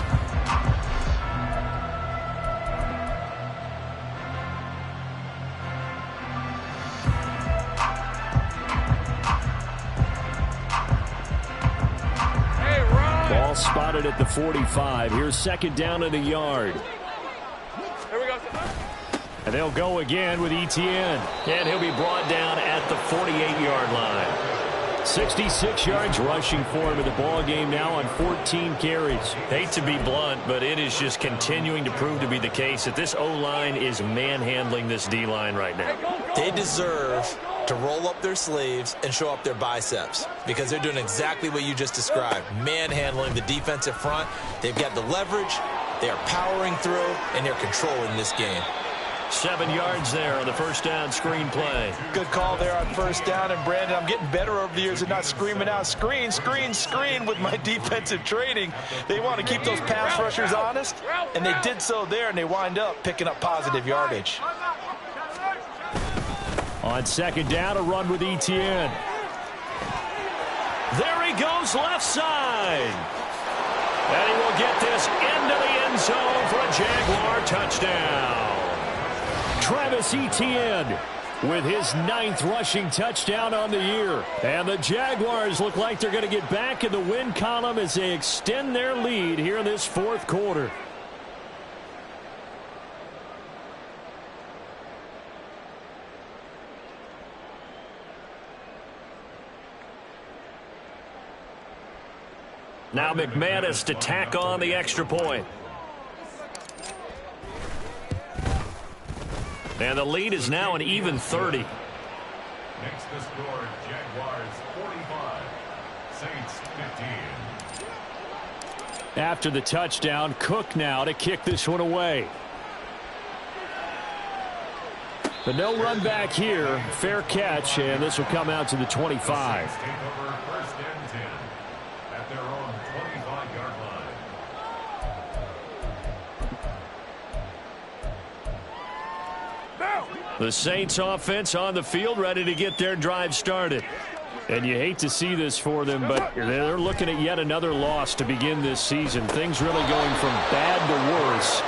Ball spotted at the 45. Here's 2nd down and a yard.
Here we go.
And they'll go again with Etienne. And he'll be brought down at the 48-yard line. 66 yards rushing for him in the ball game now on 14 carries. Hate to be blunt, but it is just continuing to prove to be the case that this O-line is manhandling this D-line right now.
They deserve to roll up their sleeves and show up their biceps because they're doing exactly what you just described, manhandling the defensive front. They've got the leverage, they are powering through, and they're controlling this game.
7 yards there on the first down screen play.
Good call there on first down, and Brandon, I'm getting better over the years at not screaming out screen, screen, screen with my defensive training. They want to keep those pass rushers honest, and they did so there, and they wind up picking up positive yardage.
On 2nd down, a run with Etienne. There he goes left side. And he will get this into the end zone for a Jaguar touchdown. Travis Etienne with his 9th rushing touchdown on the year. And the Jaguars look like they're going to get back in the win column as they extend their lead here in this 4th quarter. Now McManus to tack on the extra point. And the lead is now an even 30.
Next to score, Jaguars 45, Saints 15.
After the touchdown, Cook now to kick this one away. But no run back here. Fair catch, and this will come out to the 25.
Take over 1st and 10 at their own 25-yard line.
The Saints offense on the field, ready to get their drive started. And you hate to see this for them, but they're looking at yet another loss to begin this season. Things really going from bad to worse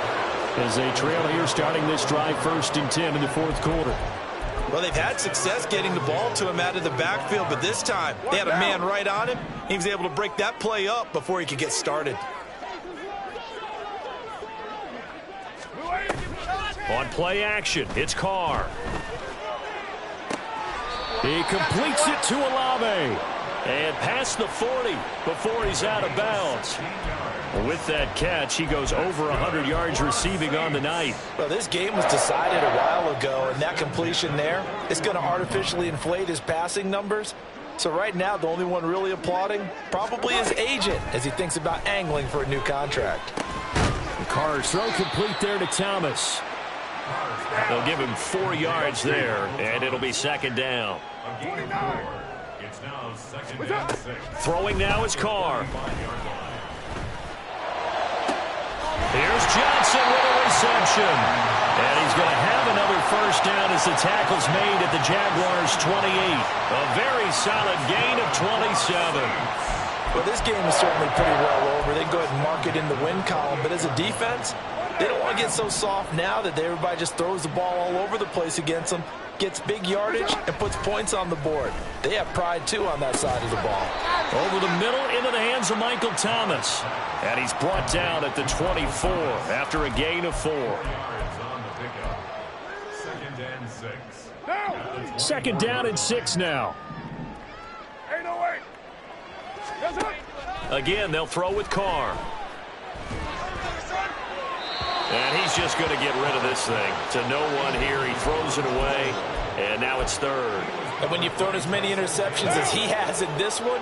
as they trail here starting this drive 1st and 10 in the 4th quarter.
Well, they've had success getting the ball to him out of the backfield, but this time they had a man right on him. He was able to break that play up before he could get started.
On play action, it's Carr. He completes it to Olave. And past the 40 before he's out of bounds. With that catch, he goes over 100 yards receiving on the night.
Well, this game was decided a while ago, and that completion there is going to artificially inflate his passing numbers. So right now, the only one really applauding probably his agent as he thinks about angling for a new contract.
Carr's throw complete there to Thomas. They'll give him 4 yards there, and it'll be 2nd down.
It's now 2nd and 6.
Throwing now is Carr. Here's Johnson with a reception. And he's going to have another 1st down as the tackle's made at the Jaguars' 28. A very solid gain of 27.
Well, this game is certainly pretty well over. They can go ahead and mark it in the win column. But as a defense, they don't want to get so soft now that everybody just throws the ball all over the place against them, gets big yardage, and puts points on the board. They have pride, too, on that side of the ball.
Over the middle into the hands of Michael Thomas. And he's brought down at the 24 after a gain of 4.
2nd and 6.
2nd down and 6 now. Again, they'll throw with Carr. And he's just going to get rid of this thing. To no one here. He throws it away. And now it's 3rd.
And when you've thrown as many interceptions as he has in this one,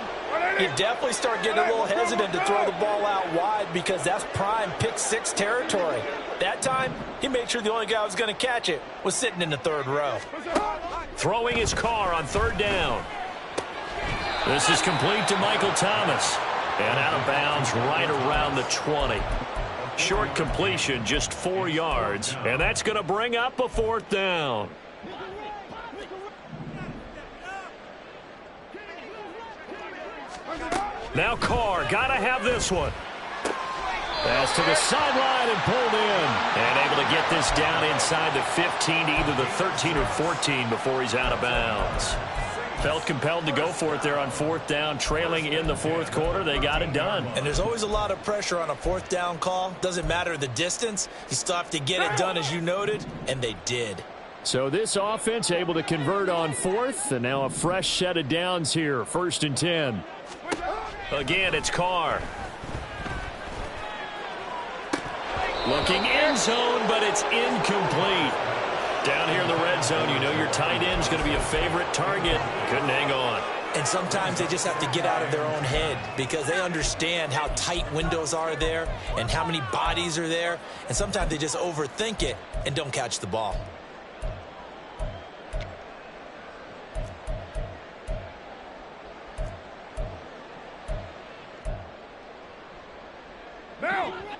you definitely start getting a little hesitant to throw the ball out wide because that's prime pick-6 territory. That time, he made sure the only guy who was going to catch it was sitting in the 3rd row.
Throwing his Carr on 3rd down. This is complete to Michael Thomas. And out of bounds right around the 20. Short completion, just 4 yards. And that's going to bring up a 4th down. Now Carr, got to have this one. Pass to the sideline and pulled in. And able to get this down inside the 15 to either the 13 or 14 before he's out of bounds. Felt compelled to go for it there on 4th down, trailing in the 4th quarter. They got it done.
And there's always a lot of pressure on a 4th down call. Doesn't matter the distance. You still have to get it done, as you noted, and they did.
So this offense able to convert on 4th, and now a fresh set of downs here, 1st and 10. Again, it's Carr. Looking end zone, but it's incomplete. Down here in the red zone, you know your tight end's going to be a favorite target. Couldn't hang on.
And sometimes they just have to get out of their own head because they understand how tight windows are there and how many bodies are there. And sometimes they just overthink it and don't catch the ball.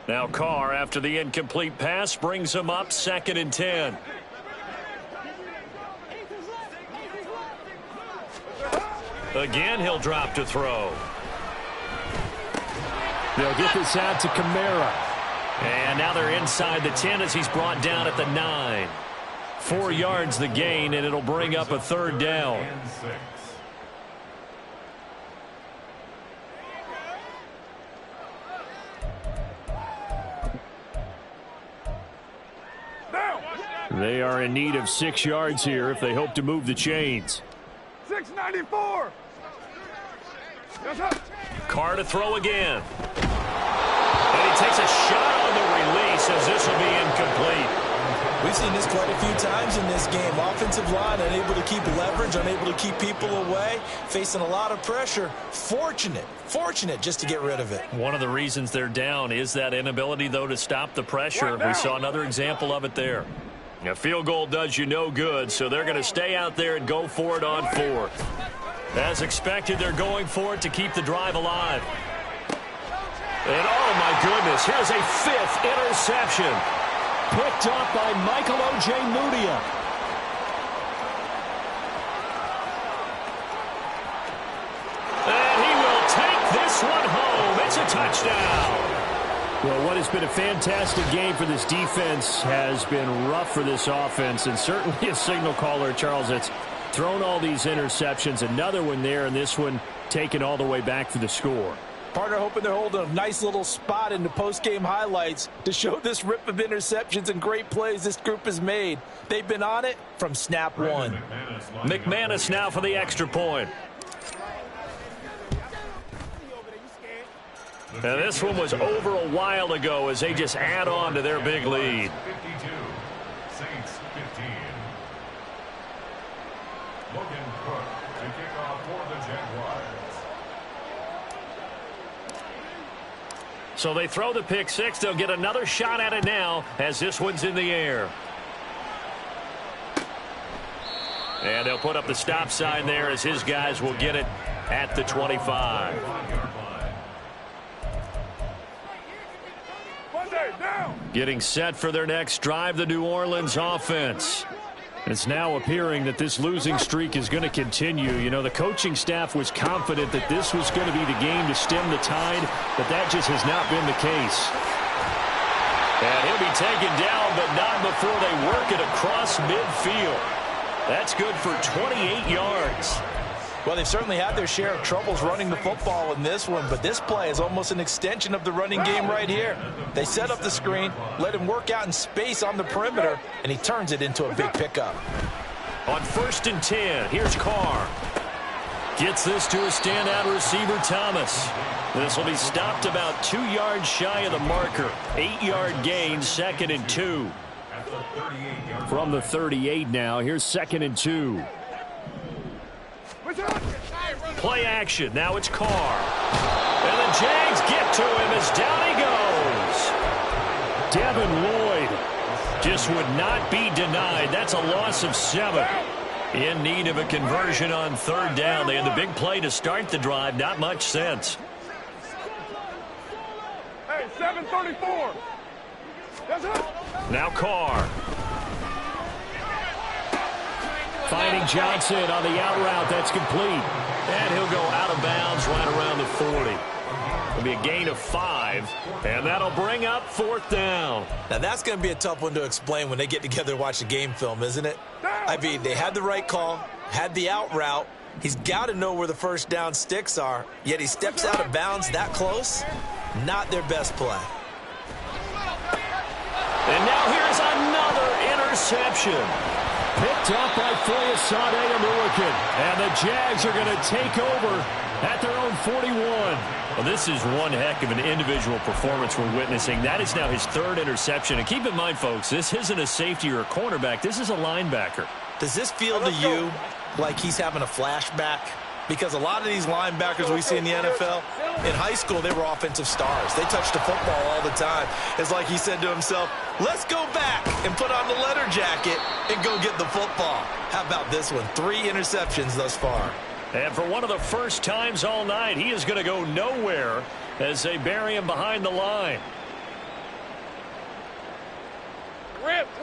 Now Carr, after the incomplete pass, brings him up 2nd and 10. Again, he'll drop to throw. They'll get this out to Kamara. And now they're inside the 10 as he's brought down at the 9. 4 yards the gain, and it'll bring up a 3rd down. They are in need of 6 yards here if they hope to move the chains.
694.
Carr to throw again. And he takes a shot on the release as this will be incomplete.
We've seen this quite a few times in this game. Offensive line unable to keep leverage, unable to keep people away, facing a lot of pressure. Fortunate just to get rid of it.
One of the reasons they're down is that inability, though, to stop the pressure. We saw another example of it there. A field goal does you no good, so they're going to stay out there and go for it on 4th. As expected, they're going for it to keep the drive alive. And oh my goodness, here's a 5th interception. Picked up by Michael O.J. Mudia. touchdown. Well, what has been a fantastic game for this defense has been rough for this offense, and certainly a signal caller, Charles, that's thrown all these interceptions. Another one there, and this one taken all the way back for the score.
Partner hoping they're holding a nice little spot in the post-game highlights to show this rip of interceptions and great plays this group has made. They've been on it from snap one.
McManus now for the extra point. And this one was over a while ago as they just add on to their big lead.
52, Saints 15. Logan Cook to kick off for the Jaguars.
So they throw the pick six. They'll get another shot at it now as this one's in the air. And they'll put up the stop sign there as his guys will get it at the 25. Getting set for their next drive, the New Orleans offense. It's now appearing that this losing streak is going to continue. You know, the coaching staff was confident that this was going to be the game to stem the tide, but that just has not been the case. And he'll be taken down, but not before they work it across midfield. That's good for 28 yards.
Well, they've certainly had their share of troubles running the football in this one, but this play is almost an extension of the running game right here. They set up the screen, let him work out in space on the perimeter, and he turns it into a big pickup.
On 1st and 10, here's Carr. Gets this to a standout receiver, Thomas. This will be stopped about 2 yards shy of the marker. 8-yard gain, 2nd and 2. From the 38 now, here's 2nd and 2. Play action. Now it's Carr. And the Jags get to him as down he goes. Devin Lloyd just would not be denied. That's a loss of 7. In need of a conversion on 3rd down. They had the big play to start the drive. Not much sense.
Hey, 7:34.
Now Carr. Finding Johnson on the out route. That's complete. And he'll go out of bounds right around the 40. It'll be a gain of 5. And that'll bring up 4th down.
Now, that's going to be a tough one to explain when they get together and watch the game film, isn't it? I mean, they had the right call, had the out route. He's got to know where the 1st down sticks are, yet he steps out of bounds that close. Not their best play.
And now here's another interception. Picked up by Foyesade American. And the Jags are going to take over at their own 41. Well, this is one heck of an individual performance we're witnessing. That is now his 3rd interception. And keep in mind, folks, this isn't a safety or a cornerback. This is a linebacker.
Does this feel to you like he's having a flashback? Because a lot of these linebackers we see in the NFL, in high school, they were offensive stars. They touched the football all the time. It's like he said to himself, let's go back and put on the letter jacket and go get the football. How about this one? 3 interceptions thus far.
And for one of the first times all night, he is going to go nowhere as they bury him behind the line.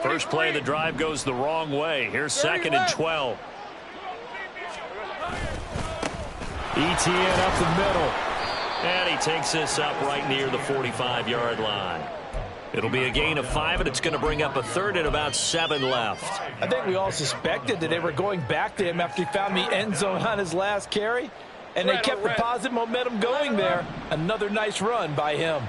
First play of the drive goes the wrong way. Here's 2nd and 12. Etienne up the middle. And he takes this up right near the 45-yard line. It'll be a gain of 5, and it's going to bring up a 3rd and about 7 left.
I think we all suspected that they were going back to him after he found the end zone on his last carry. And they kept the positive momentum going there. Another nice run by him.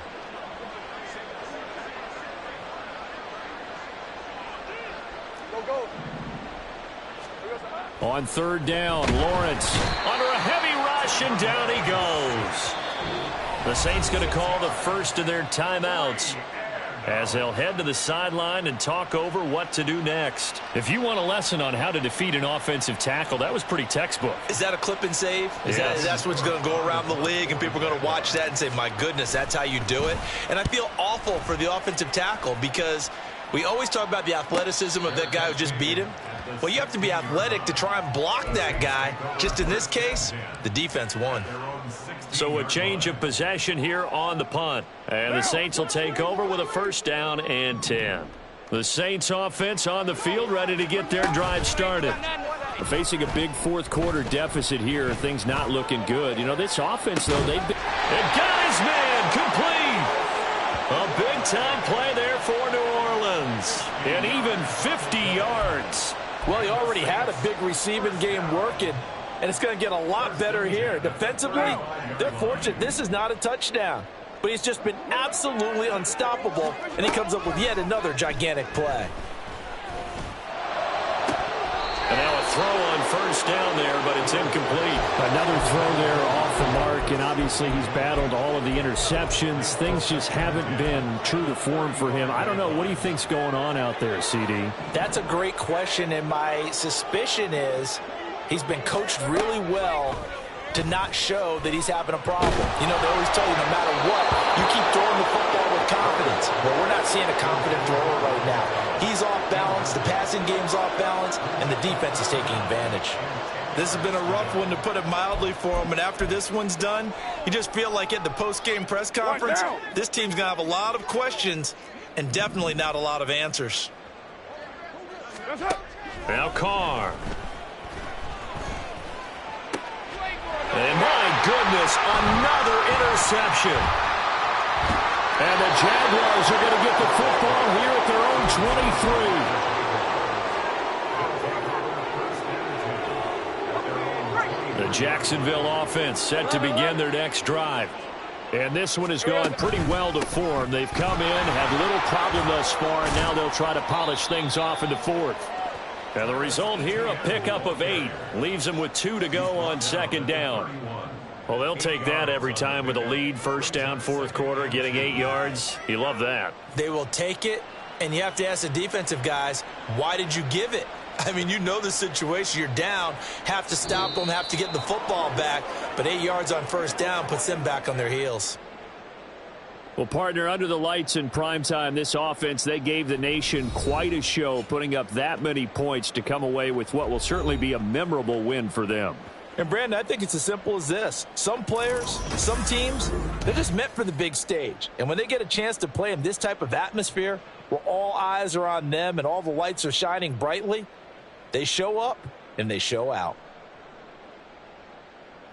On 3rd down, Lawrence under a heavy rush, and down he goes. The Saints going to call the first of their timeouts as they'll head to the sideline and talk over what to do next. If you want a lesson on how to defeat an offensive tackle, that was pretty textbook.
Is that a clip and save?
Yes.
That's what's going to go around the league, and people are going to watch that and say, my goodness, that's how you do it? And I feel awful for the offensive tackle because we always talk about the athleticism of that guy who just beat him. Well, you have to be athletic to try and block that guy. Just in this case, the defense won.
So a change of possession here on the punt. And the Saints will take over with a 1st down and 10. The Saints offense on the field ready to get their drive started. We're facing a big 4th quarter deficit here. Things not looking good. You know, this offense, though, they've been...
And got his man complete. A big-time play there for New Orleans. And even 50 yards.
Well, he already had a big receiving game working, and it's going to get a lot better here. Defensively, they're fortunate. This is not a touchdown, but he's just been absolutely unstoppable, and he comes up with yet another gigantic play.
And now a throw on first down there, but it's incomplete.
Another throw there off the mark, and obviously he's battled all of the interceptions. Things just haven't been true to form for him. I don't know. What do you think's going on out there, CD?
That's a great question, and my suspicion is he's been coached really well to not show that he's having a problem. You know, they always tell you no matter what, you keep throwing the football with confidence. Well, we're not seeing a confident thrower right now. He's off balance, the passing game's off balance, and the defense is taking advantage.
This has been a rough one, to put it mildly, for him. And after this one's done, you just feel like at the post-game press conference, this team's going to have a lot of questions and definitely not a lot of answers.
Now Carr. And my goodness, another interception. And the Jaguars are going to get the football here at their own 23. The Jacksonville offense set to begin their next drive. And this one has gone pretty well to form. They've come in, had little problem thus far, and now they'll try to polish things off in the fourth. And the result here, a pickup of 8. Leaves them with 2 to go on second down. Well, they'll take that every time with a lead, first down, fourth quarter, getting 8 yards. You love that.
They will take it, and you have to ask the defensive guys, why did you give it? I mean, you know the situation. You're down, have to stop them, have to get the football back. But 8 yards on first down puts them back on their heels.
Well, partner, under the lights in primetime, this offense, they gave the nation quite a show, putting up that many points to come away with what will certainly be a memorable win for them.
And, Brandon, I think it's as simple as this. Some players, some teams, they're just meant for the big stage. And when they get a chance to play in this type of atmosphere where all eyes are on them and all the lights are shining brightly, they show up and they show out.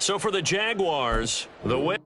So for the Jaguars, the win.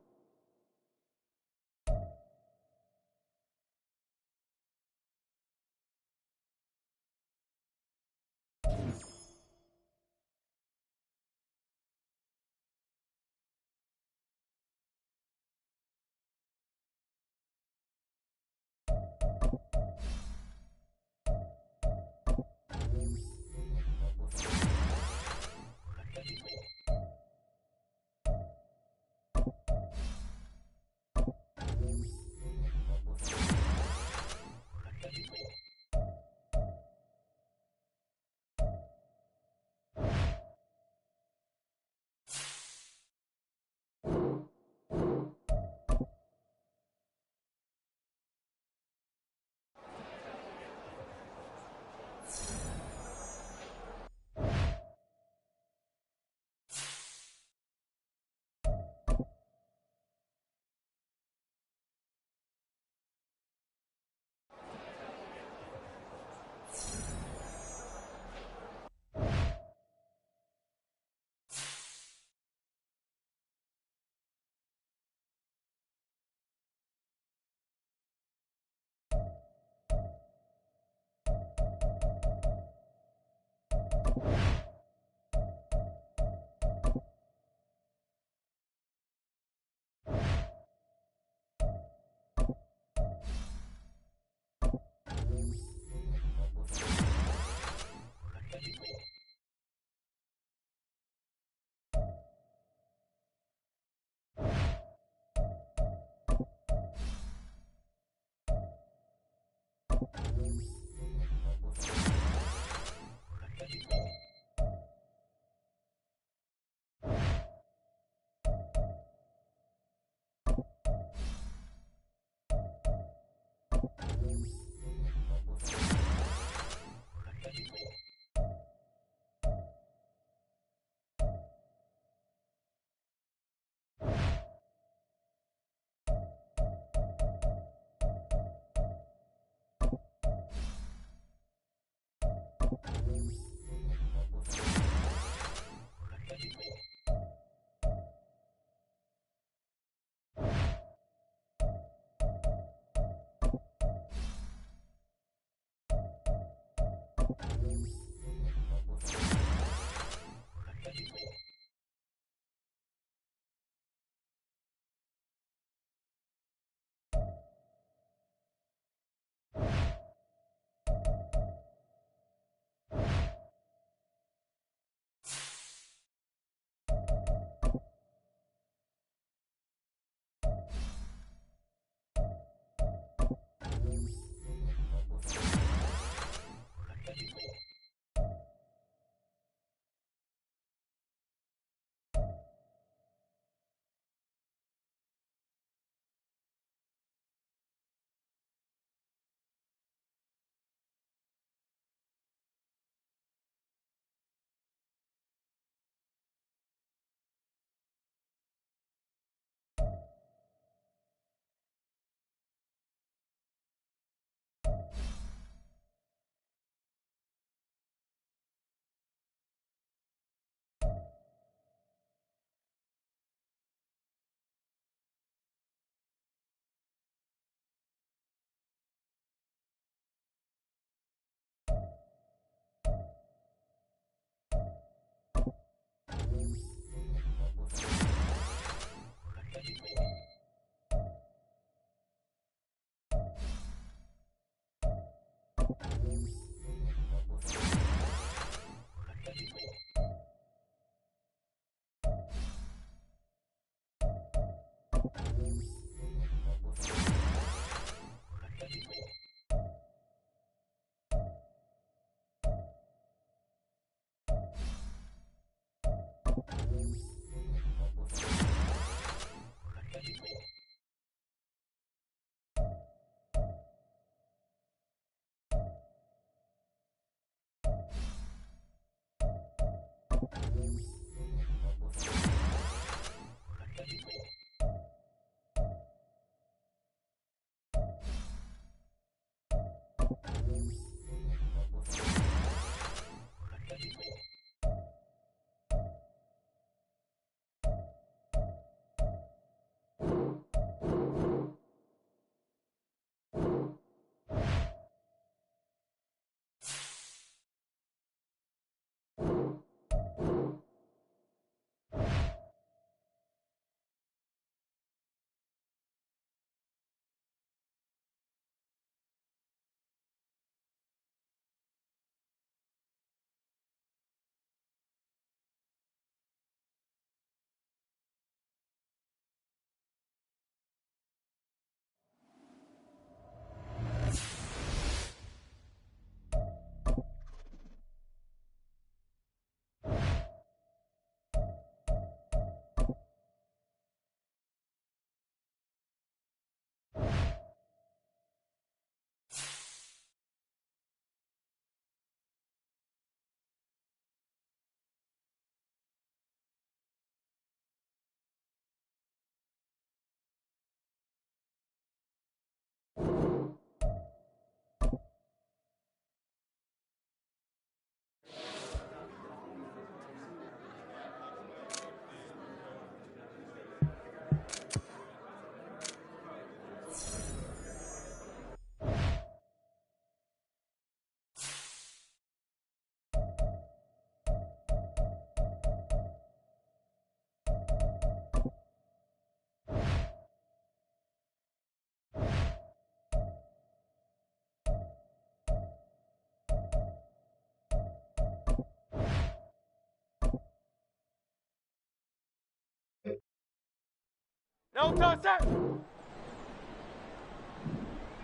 No touch that.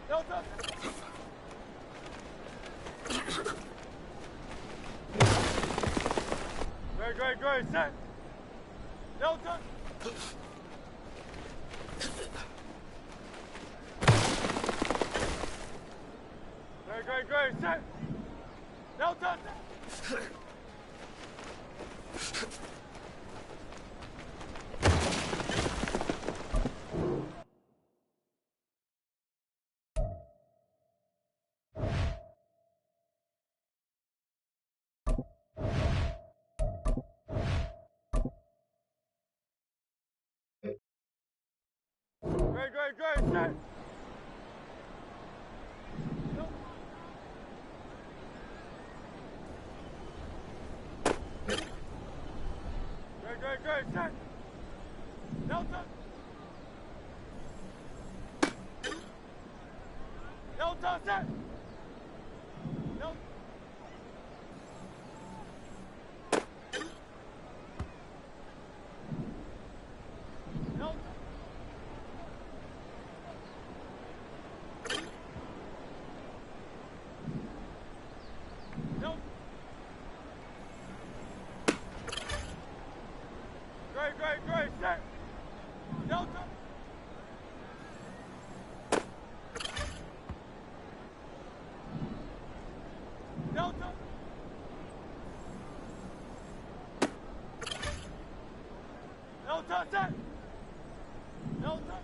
No touch. Great. Set. No touch. Great. Set. No touch that. Great. Set. No. Great. Set. No touch. No touch that. No. No. No. Great. Set. No touch. No touch. No touch that. No touch.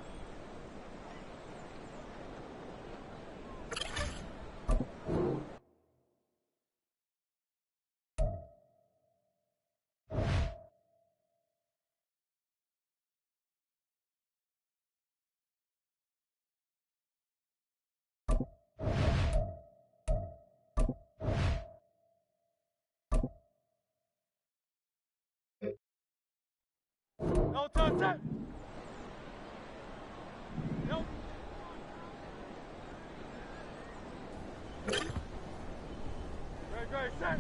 No touch that. No. Great. Set.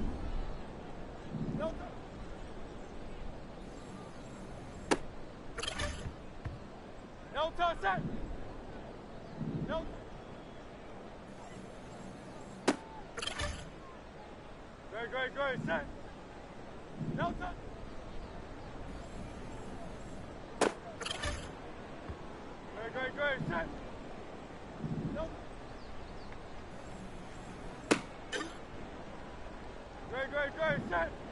No touch. No touch that. No. Great. Set. No touch. Great, set. No. Great, set.